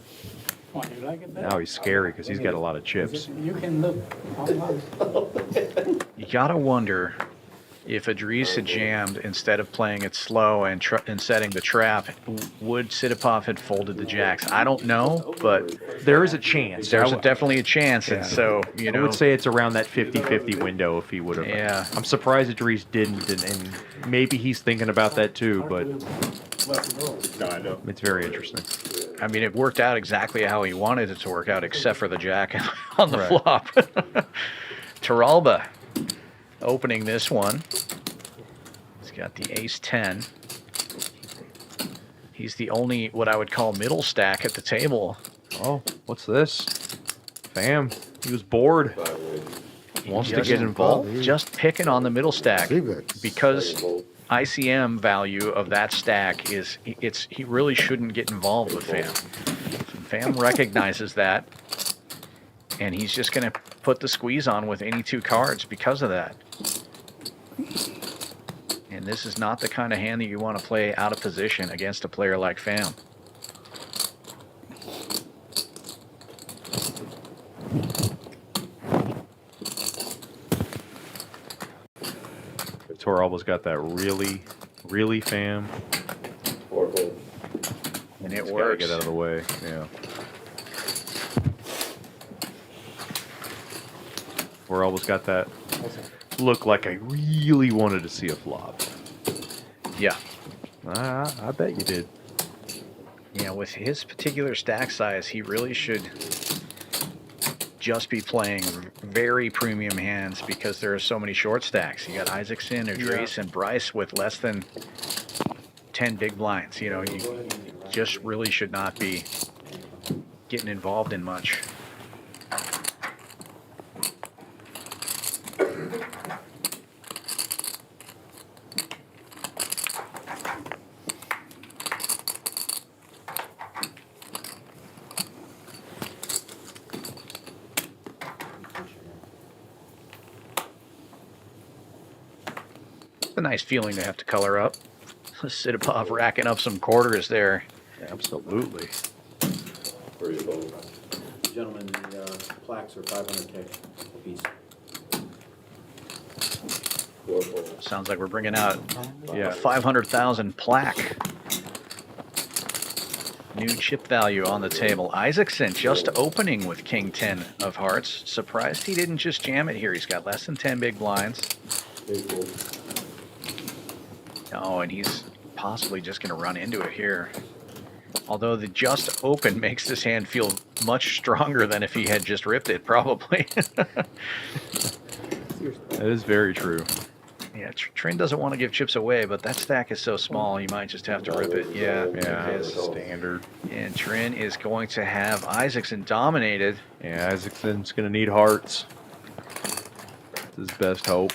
Why, you like it better? now he's scary because he's got a lot of chips. You can look online. You gotta wonder if Idris had jammed instead of playing it slow and setting the trap, would Sidipov had folded the jacks? I don't know, but There is a chance. there's I definitely a chance. And Yeah. so, you I know, would say it's around that 50-50 window if he would have. Yeah. I'm surprised Idris didn't, and maybe he's thinking about that too, but it's very interesting. I mean, it worked out exactly how he wanted it to work out, except for the jack on the Right. flop. Taralba opening this one. He's got the ace-10. He's the only, what I would call, middle stack at the table. Oh, what's this? Fam, he was bored. Wants to Just- get involved. Just picking on the middle stack. Three bets. Because ICM value of that stack is, he really shouldn't get involved with Fam. Fam recognizes that, and he's just going to put the squeeze on with any two cards because of that. And this is not the kind of hand that you want to play out of position against a player like Fam. Toralba's got that really Fam. And it Gotta works. get out of the way. Yeah. Toralba's got that looked like I really wanted to see a flop. Yeah. I bet you did. Yeah, with his particular stack size, he really should just be playing very premium hands because there are so many short stacks. You got Isaacson, Idris, and Bryce with less than 10 big blinds. You know, you just really should not be getting involved in much. A nice feeling to have to color up. Sidapov racking up some quarters there. Absolutely. Gentlemen, the plaques are 500K apiece. Sounds like we're bringing out Yeah. a 500,000 plaque. New chip value on the table. Isaacson just opening with King 10 of hearts. Surprised he didn't just jam it here. He's got less than 10 big blinds. Oh, and he's possibly just going to run into it here. Although the just open makes this hand feel much stronger than if he had just ripped it, probably. That is very true. Yeah, Trin doesn't want to give chips away, but that stack is so small, he might just have to rip it. Yeah, Yeah, it is. standard. And Trin is going to have Isaacson dominated. Yeah, Isaacson's going to need hearts. That's his best hope.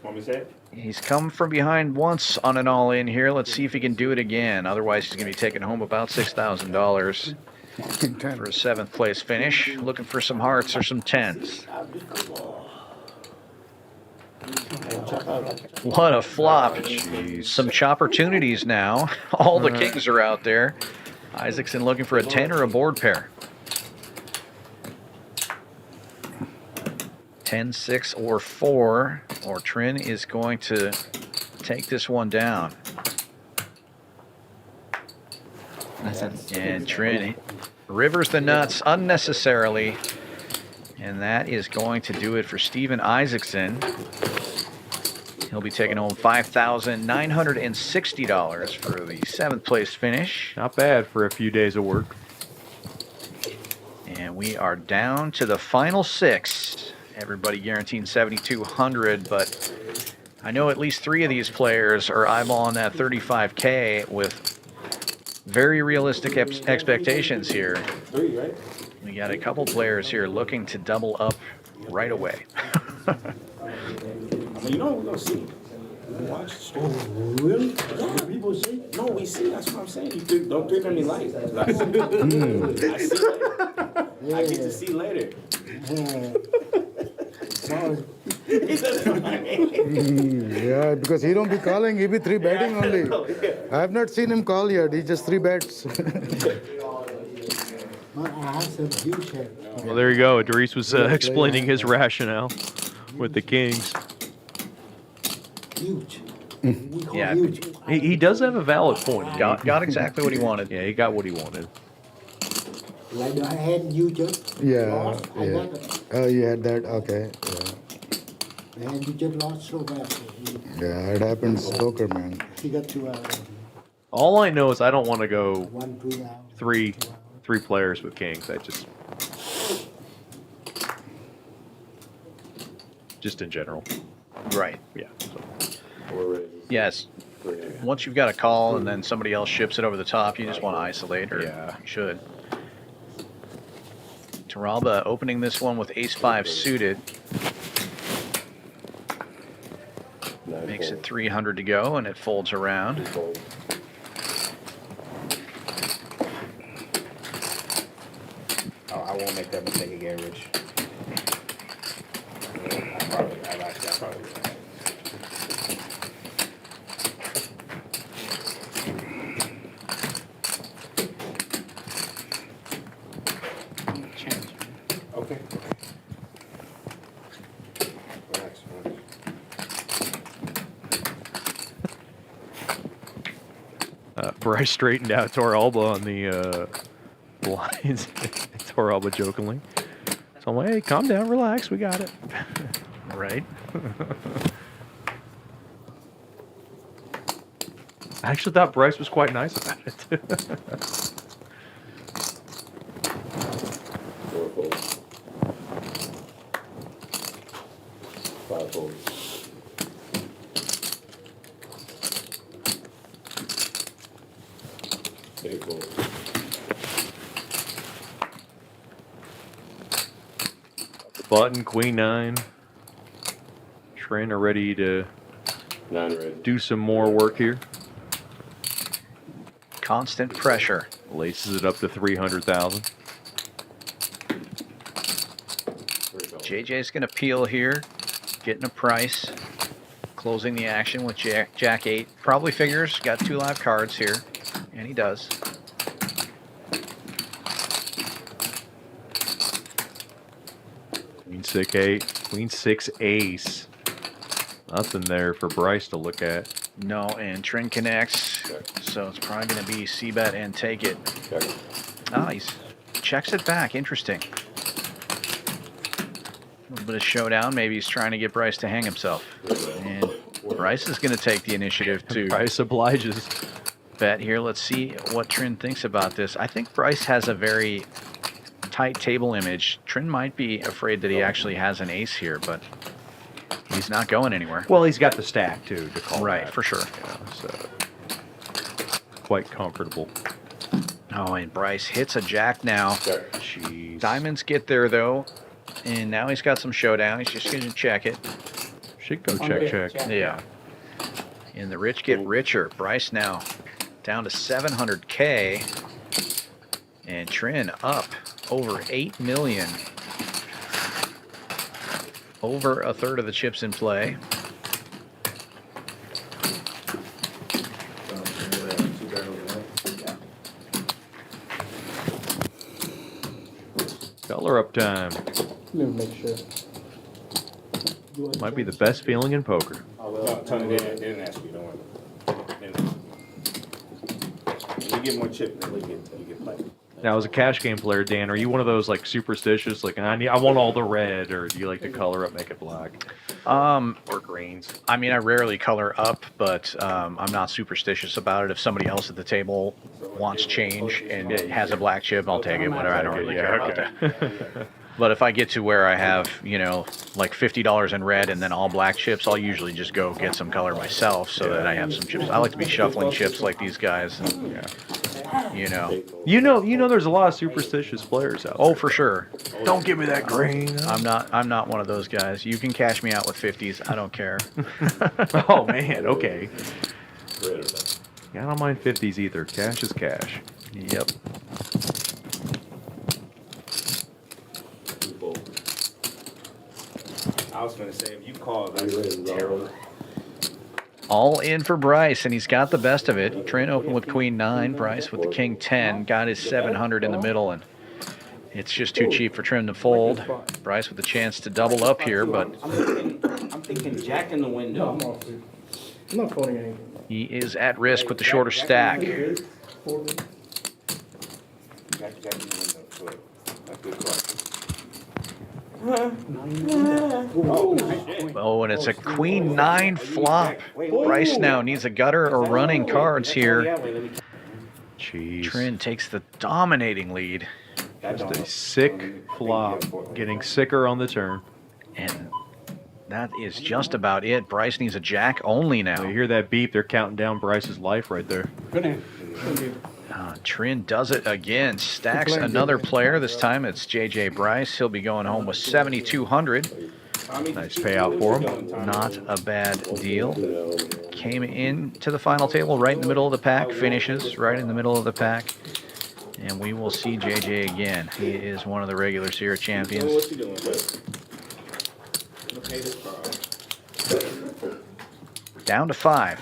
Want me to say it? He's come from behind once on an all-in here. Let's see if he can do it again. Otherwise, he's going to be taking home about $6,000 for a seventh place finish. Looking for some hearts or some tens. What a flop. Some chopportunities now. All the kings are out there. Isaacson looking for a 10 or a board pair. 10, 6, or 4, or Trin is going to take this one down. And Trin rivers the nuts unnecessarily. And that is going to do it for Steven Isaacson. He'll be taking home $5,960 for the seventh place finish. Not bad for a few days of work. And we are down to the final six. Everybody guaranteeing 7,200, but I know at least 3 of these players are eyeballing that 35K with very realistic expectations here. 3, right? We got a couple players here looking to double up right away. I mean, you know what we're gonna see. Watch the story. Really? Yeah, people see. No, we see. That's what I'm saying. You don't pick on me light. I see later. I get to see later. Yeah, because he don't be calling, he be 3 betting only. I have not seen him call yet, he just 3 bets. Well, there you go. Idris was explaining his rationale with the kings. Huge. Yeah, He does have a valid point. got exactly what he wanted. Yeah, he got what he wanted. Like I had you just Yeah, lost, I yeah. got it. Oh, you had that, okay. And you just lost so bad. Yeah, it happens, poker, man. He got 2 out. All I know is I don't want to go 1, 2 out. three players with kings. I just in general. Right. Yeah. So. Yes. Once you've got a call and then somebody else ships it over the top, you just want to isolate, or Yeah. you should. Taralba opening this one with ace-5 suited. Makes it 300 to go, and it folds around. Oh, I won't make that mistake again, Rich. I probably. Okay. Relax. Bryce straightened out Toralba on the blinds. Toralba jokingly. So I'm like, hey, calm down, relax, we got it. Right? I actually thought Bryce was quite nice about it. 4 fold. 5 fold. Big fold. Button, queen 9. Trent are ready to 9 ready. do some more work here. Constant pressure. Laces it up to 300,000. JJ's going to peel here, getting a price, closing the action with Jack 8. Probably figures, got 2 live cards here, and he does. Queen 6 8. Queen 6 ace. Nothing there for Bryce to look at. No, and Trin connects, so it's probably going to be C-bet and take it. Check. Ah, he checks it back. Interesting. A little bit of showdown. Maybe he's trying to get Bryce to hang himself. And Bryce is going to take the initiative to Bryce obliges. bet here. Let's see what Trin thinks about this. I think Bryce has a very tight table image. Trin might be afraid that he actually has an ace here, but he's not going anywhere. Well, he's got the stack too to call. Right, that. for sure. Yeah, so quite comfortable. Oh, and Bryce hits a jack now. Jeez. Diamonds get there though, and now he's got some showdown. He's just going to check it. Should go check. Yeah. And the rich get richer. Bryce now down to 700K, and Trin up over 8 million. Over a third of the chips in play. Color up time. Let me make sure. Might be the best feeling in poker. No, Tony, they didn't ask you, don't worry. They didn't. When you get more chip, then you get played. Now, as a cash game player, Dan, are you one of those like superstitious, like I want all the red, or do you like to color up, make it black, or greens? I mean, I rarely color up, but I'm not superstitious about it. If somebody else at the table wants change and it has a black chip, I'll take it, whatever. I don't really care about that. But if I get to where I have, you know, like $50 in red and then all black chips, I'll usually just go get some color myself so that I have some chips. I like to be shuffling chips like these guys, and, you know. You know, there's a lot of superstitious players out there. Oh, for sure. Don't give me that green. I'm not one of those guys. You can cash me out with 50s. I don't care. Oh man, okay. Yeah, I don't mind 50s either. Cash is cash. Yep. I was gonna say, if you call, that's terrible. All in for Bryce, and he's got the best of it. Trent opened with Queen 9, Bryce with the King 10, got his 700 in the middle, and it's just too cheap for Trim to fold. Bryce with a chance to double up here, but I'm thinking Jack in the window. I'm not folding anything. he is at risk with the shorter stack. Jack in the window. Good. That's good call. Oh, and it's a Queen 9 flop. Bryce now needs a gutter or running cards here. Jeez. Trin takes the dominating lead, Just a sick flop. Getting sicker on the turn. and that is just about it. Bryce needs a jack only When you now. hear that beep, they're counting down Bryce's life right there. Good hand. Trin does it again. Stacks another player. This time it's JJ Bryce. He'll be going home with 7,200. Nice payout for him. Not a bad deal. Came in to the final table right in the middle of the pack. Finishes right in the middle of the pack. And we will see JJ again. He is one of the regulars here at Champions. What you doing, bud? Okay, this card. Down to 5.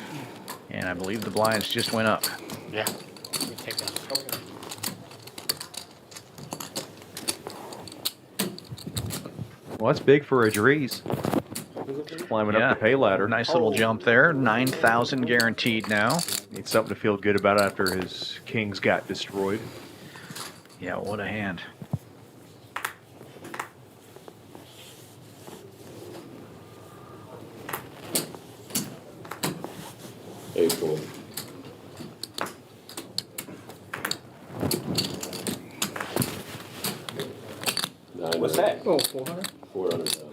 And I believe the blinds just went up. Yeah. Let me take that. Well, that's big for a Dries. Climbing up the pay ladder. Nice little jump there. 9,000 guaranteed now. Needs something to feel good about after his kings got destroyed. Yeah, what a hand. April. What's that? Oh, 400? 400,000.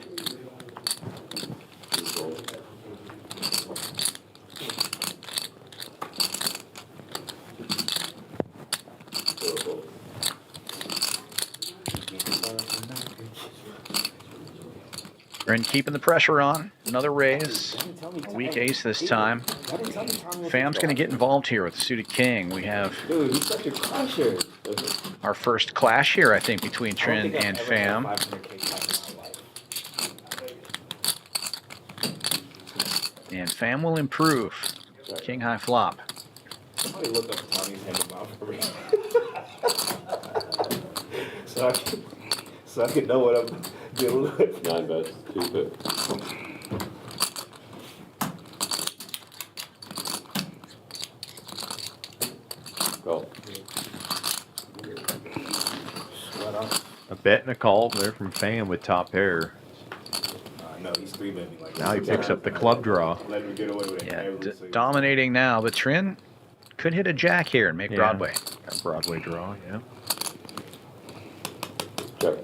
Bryn keeping the pressure on. Another raise. A weak ace this time. Fam's going to get involved here with the suited king. We have Dude, he's such a crusher. our first clash here, I think, between Trin and Fam. And Fam will improve. King high flop. Somebody look up Tommy's hand amount for me. so I can know what I'm dealing with. 9 bets, 2 pips. Go. A bet and a call there from Fam with top pair. No, he's 3-betting me like Now he picks up the club draw. Let me get away with it. Yeah, Every single- dominating now, but Trin could hit a jack here and make Yeah. Broadway. Got Broadway draw, yeah. Check.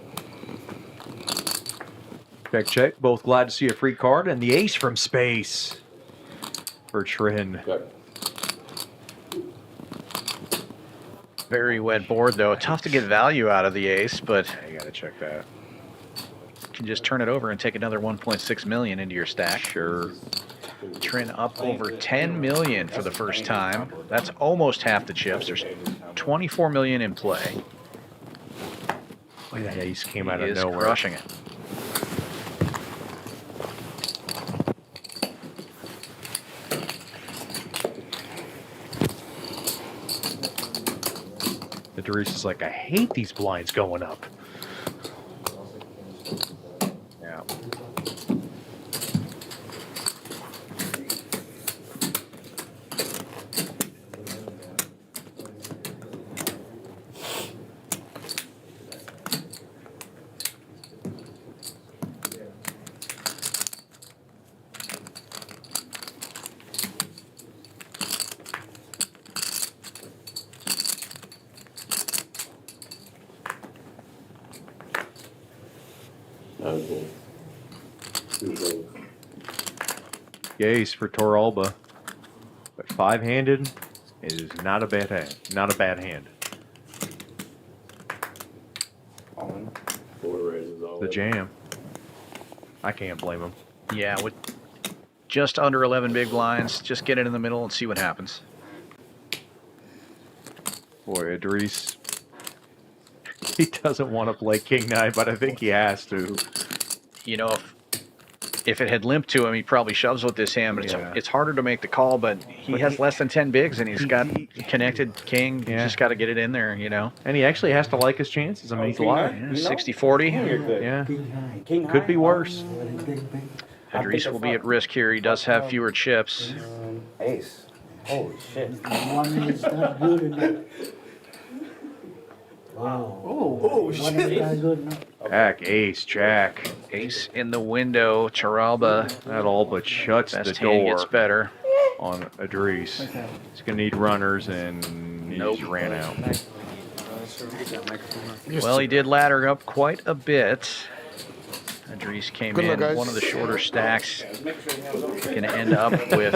Check, check. Both glad to see a free card and the ace from space for Trin. Check. Very wet board, though. Tough to get value out of the ace, but You gotta check that. you can just turn it over and take another 1.6 million into your stack. Sure. Trin up over 10 million for the first time. That's almost half the chips. There's 24 million in play. Boy, that ace came out He of is nowhere. crushing it. The Darius is like, I hate these blinds going up. Yeah. Okay. 2 things. Ace for Toralba. But 5-handed is not a bad hand. Not a bad hand. On. 4 raises all The in. jam. I can't blame him. Yeah, with just under 11 big blinds, just get it in the middle and see what happens. Boy, Idris, he doesn't want to play King 9, but I think he has to. You know, if it had limped to him, he probably shoves with this hand, but Yeah. it's harder to make the call, but he has less than 10 bigs, and he's got connected king. Yeah. Just got to get it in there, you know. And he actually has to like his chances. I mean, he's King alive. nine? Yeah, You know? 60-40. You're good. Yeah. King high. King Could high? be worse. Idris will be at risk here. He does have fewer chips. Ace. Holy shit. One is not good enough. Oh, One is not good enough. Jack, ace, jack. Ace in the window. Taralba. That all but shuts the Best hand door gets better. on Idris. He's going to need runners, and he Nope. just ran out. Well, he did ladder up quite a bit. Idris came Good luck, in guys. one of the shorter stacks. Going to end up with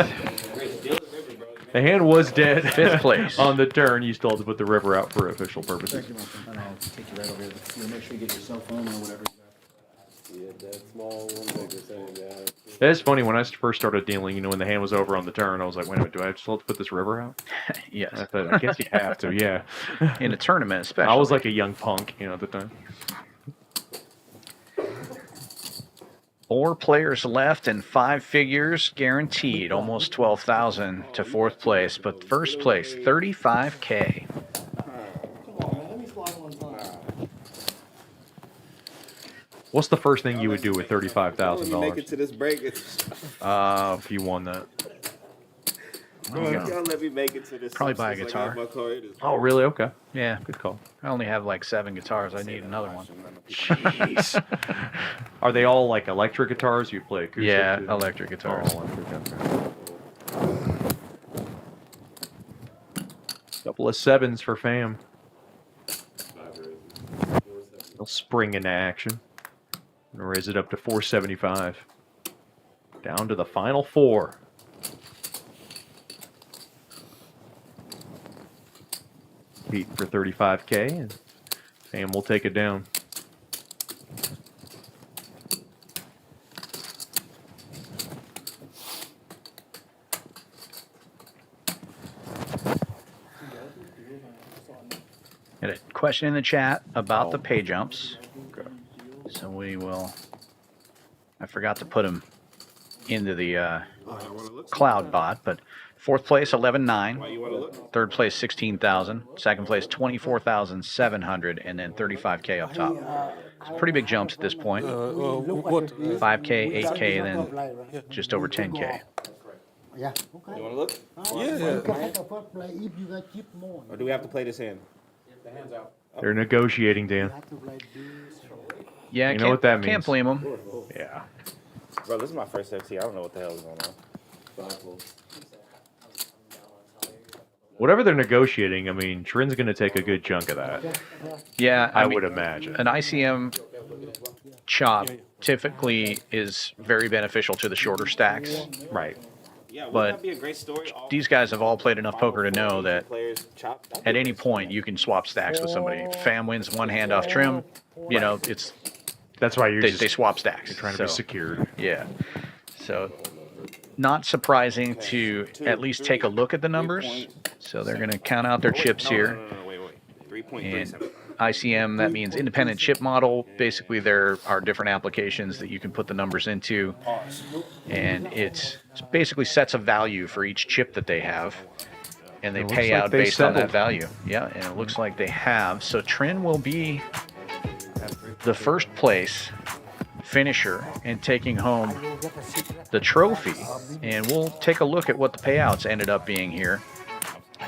The hand was dead. 5th place. On the turn, you still have to put the river out for official purposes. And I'll take you right over here. You'll make sure you get your cell phone or whatever. Yeah, that small one, bigger thing, yeah. It's funny, when I first started dealing, you know, when the hand was over on the turn, I was like, wait a minute, do I still have to put this river out? yes, I thought, I guess you have to, yeah. in a tournament especially. I was like a young punk, you know, at the time. 4 players left and 5 figures guaranteed, almost 12,000 to 4th place, but first place 35K. What's the first thing you would do with Let me make it $35,000 to this break. if you won that? Y'all let me make it to this. Probably buy a since I guitar. got my car, it is- Oh, really? Okay. Yeah, Good call. I only have like 7 guitars. I need another one. Jeez. Are they all like electric guitars? You play acoustic? Yeah, too? electric guitars. Oh, electric, okay. Couple of sevens for fam. They'll spring into action and raise it up to 475. Down to the final four. Beat for 35K, and fam will take it down. Got a question in the chat about the pay jumps. So we will. I forgot to put them into the cloud bot, but fourth place 11,900, third place 16,000, second place 24,700, and then 35K up top. It's pretty big jumps at this point. 5K, 8K, then just over 10K. Yeah, okay. You want to look? You can take the first play if you got chip more. Or do we have to play this hand? They're negotiating, Dan. You have to play this. Yeah, You know what that means. Can't blame them. Yeah. Bro, this is my first FT. I don't know what the hell is going on. Whatever they're negotiating, I mean, Trin's going to take a good chunk of that. Yeah, I mean, would imagine. An ICM chop typically is very beneficial to the shorter stacks. Right. Yeah, wouldn't But that be a great story? All these guys have all played enough poker to know that players chop. That'd be at a any great story. point you can swap stacks with somebody. Fam wins one hand off trim, you know, it's That's why you're they just swap stacks. you're trying to be So, secured. yeah. So not surprising to at least take a look at the numbers. So they're going to count out their chips here. No, wait. And 3.37. ICM, that means independent chip model. Basically, there are different applications that you can put the numbers into. And it's basically sets a value for each chip that they have. And they It looks pay like out they based on that settled. value. Yeah, and it looks like they have. So Trin will be the first place finisher and taking home the trophy. And we'll take a look at what the payouts ended up being here.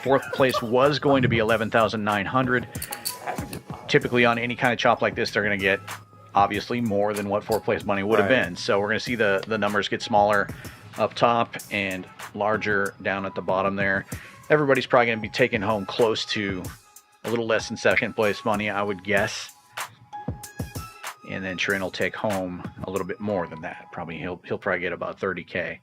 Fourth place was going to be 11,900. Typically on any kind of chop like this, they're going to get obviously more than what fourth place money would have Right. been. So we're going to see the numbers get smaller up top and larger down at the bottom there. Everybody's probably going to be taking home close to a little less than second place money, I would guess. And then Trin will take home a little bit more than that. Probably he'll probably get about 30K.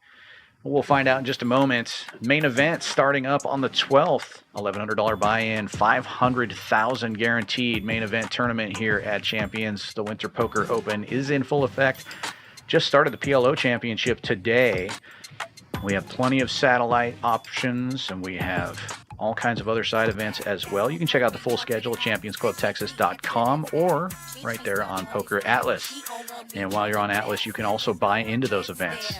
We'll find out in just a moment. Main event starting up on the 12th. $1,100 buy-in, $500,000 guaranteed. Main event tournament here at Champions. The Winter Poker Open is in full effect. Just started the PLO Championship today. We have plenty of satellite options, and we have all kinds of other side events as well. You can check out the full schedule at championsclubtexas.com or right there on Poker Atlas. And while you're on Atlas, you can also buy into those events.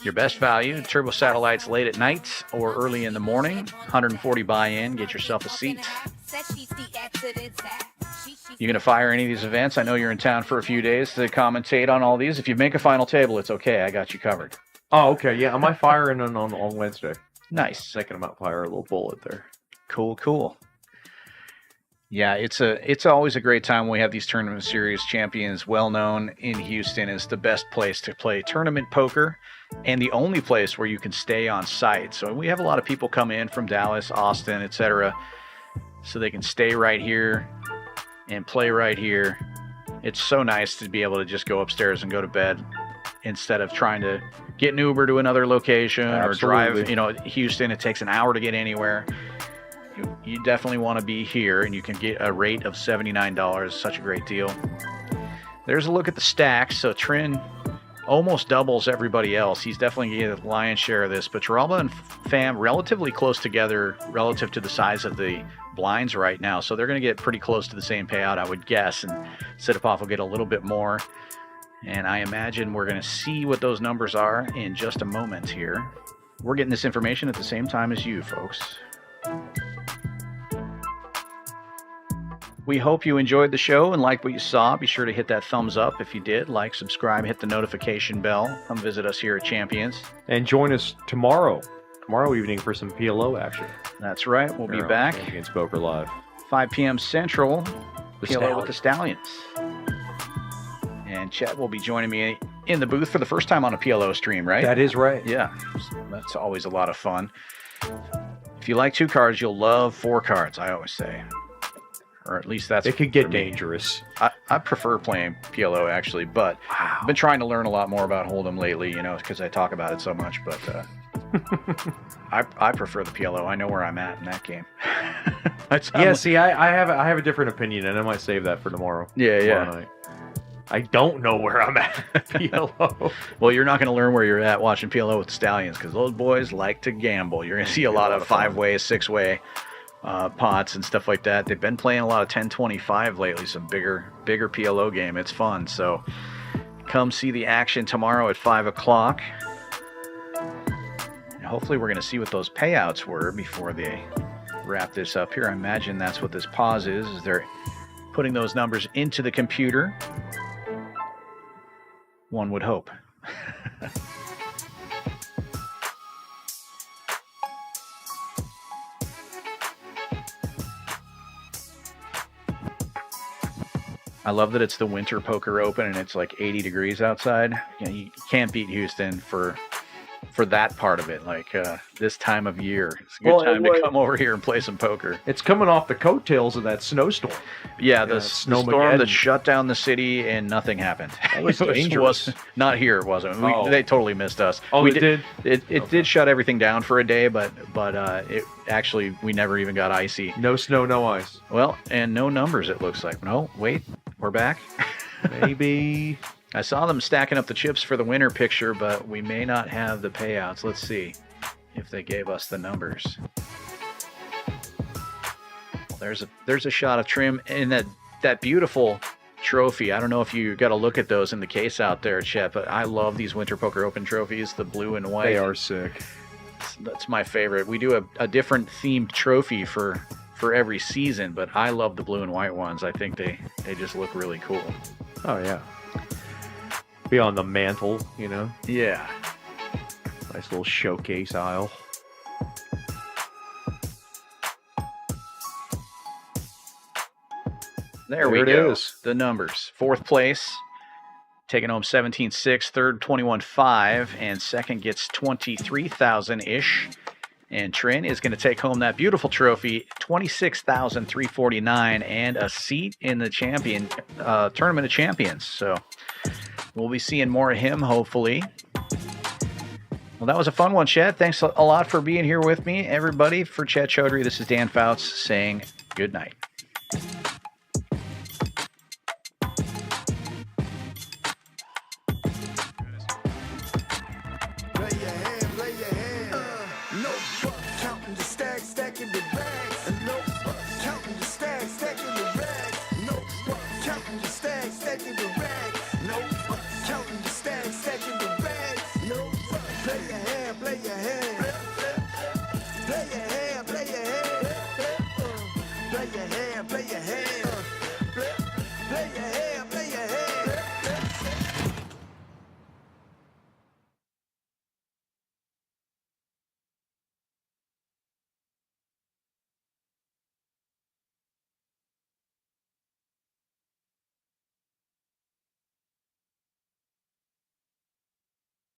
Your best value, turbo satellites late at night or early in the morning. 140 buy-in, get yourself a seat. You gonna fire any of these events? I know you're in town for a few days to commentate on all these. If you make a final table, it's okay. I got you covered. Oh, okay. Yeah, I might fire in on Wednesday. Nice. Thinking about fire a little bullet there. Cool. Yeah, it's always a great time when we have these tournament series. Champions, well known in Houston, is the best place to play tournament poker and the only place where you can stay on site. So we have a lot of people come in from Dallas, Austin, etc., so they can stay right here and play right here. It's so nice to be able to just go upstairs and go to bed instead of trying to get an Uber to another location or drive. Houston, it takes an hour to get anywhere. You definitely want to be here, and you can get a rate of $79. Such a great deal. There's a look at the stacks. So Trin almost doubles everybody else. He's definitely going to get the lion's share of this. But Geraldo and Fam relatively close together relative to the size of the blinds right now. So they're going to get pretty close to the same payout, I would guess. And Sidipov will get a little bit more. And I imagine we're going to see what those numbers are in just a moment here. We're getting this information at the same time as you, folks. We hope you enjoyed the show and liked what you saw. Be sure to hit that thumbs up if you did. Like, subscribe, hit the notification bell. Come visit us here at Champions. And join us tomorrow evening for some PLO action. That's right. We'll be back. Champions Poker Live. 5 p.m. Central. The PLO with the Stallions. And Chet will be joining me in the booth for the first time on a PLO stream, right? That is right. Yeah. So that's always a lot of fun. If you like 2 cards, you'll love 4 cards, I always say. Or at least that's It could get dangerous. I prefer playing PLO, actually, but I've been trying to learn a lot more about Hold'em lately, you know, because I talk about it so much, but I prefer the PLO. I know where I'm at in that game. See, I have a different opinion, and I might save that for tomorrow. Yeah. Night. I don't know where I'm at PLO. Well, you're not going to learn where you're at watching PLO with Stallions, because those boys like to gamble. You're going to see a lot of 5-way, 6-way pots and stuff like that. They've been playing a lot of 10-25 lately, some bigger PLO game. It's fun. So come see the action tomorrow at 5 o'clock. And hopefully we're going to see what those payouts were before they wrap this up here. I imagine that's what this pause is they're putting those numbers into the computer. One would hope. I love that it's the Winter Poker Open and it's like 80 degrees outside. You know, you can't beat Houston for that part of it. Like this time of year, it's a good time to come over here and play some poker. It's coming off the coattails of that snowstorm. Yeah, the storm that shut down the city and nothing happened. That was dangerous. Not here, it wasn't. They totally missed us. Oh, we did? It did shut everything down for a day, but it actually, we never even got icy. No snow, no ice. Well, and no numbers, it looks like. No, wait, we're back. Maybe. I saw them stacking up the chips for the winner picture, but we may not have the payouts. Let's see if they gave us the numbers. Well, there's a shot of Trim in that beautiful trophy. I don't know if you got to look at those in the case out there, Chet, but I love these Winter Poker Open trophies, the blue and white. They are sick. That's my favorite. We do a different themed trophy for every season, but I love the blue and white ones. I think they just look really cool. Oh, yeah. Be on the mantle, you know? Yeah. Nice little showcase aisle. There we go. It is. The numbers. 4th place, taking home 17.6, third 21.5, and second gets 23,000-ish. And Trin is going to take home that beautiful trophy, 26,349, and a seat in the Tournament of Champions. So we'll be seeing more of him, hopefully. Well, that was a fun one, Chet. Thanks a lot for being here with me, everybody. For Chet Chaudhary, this is Dan Fouts saying good night.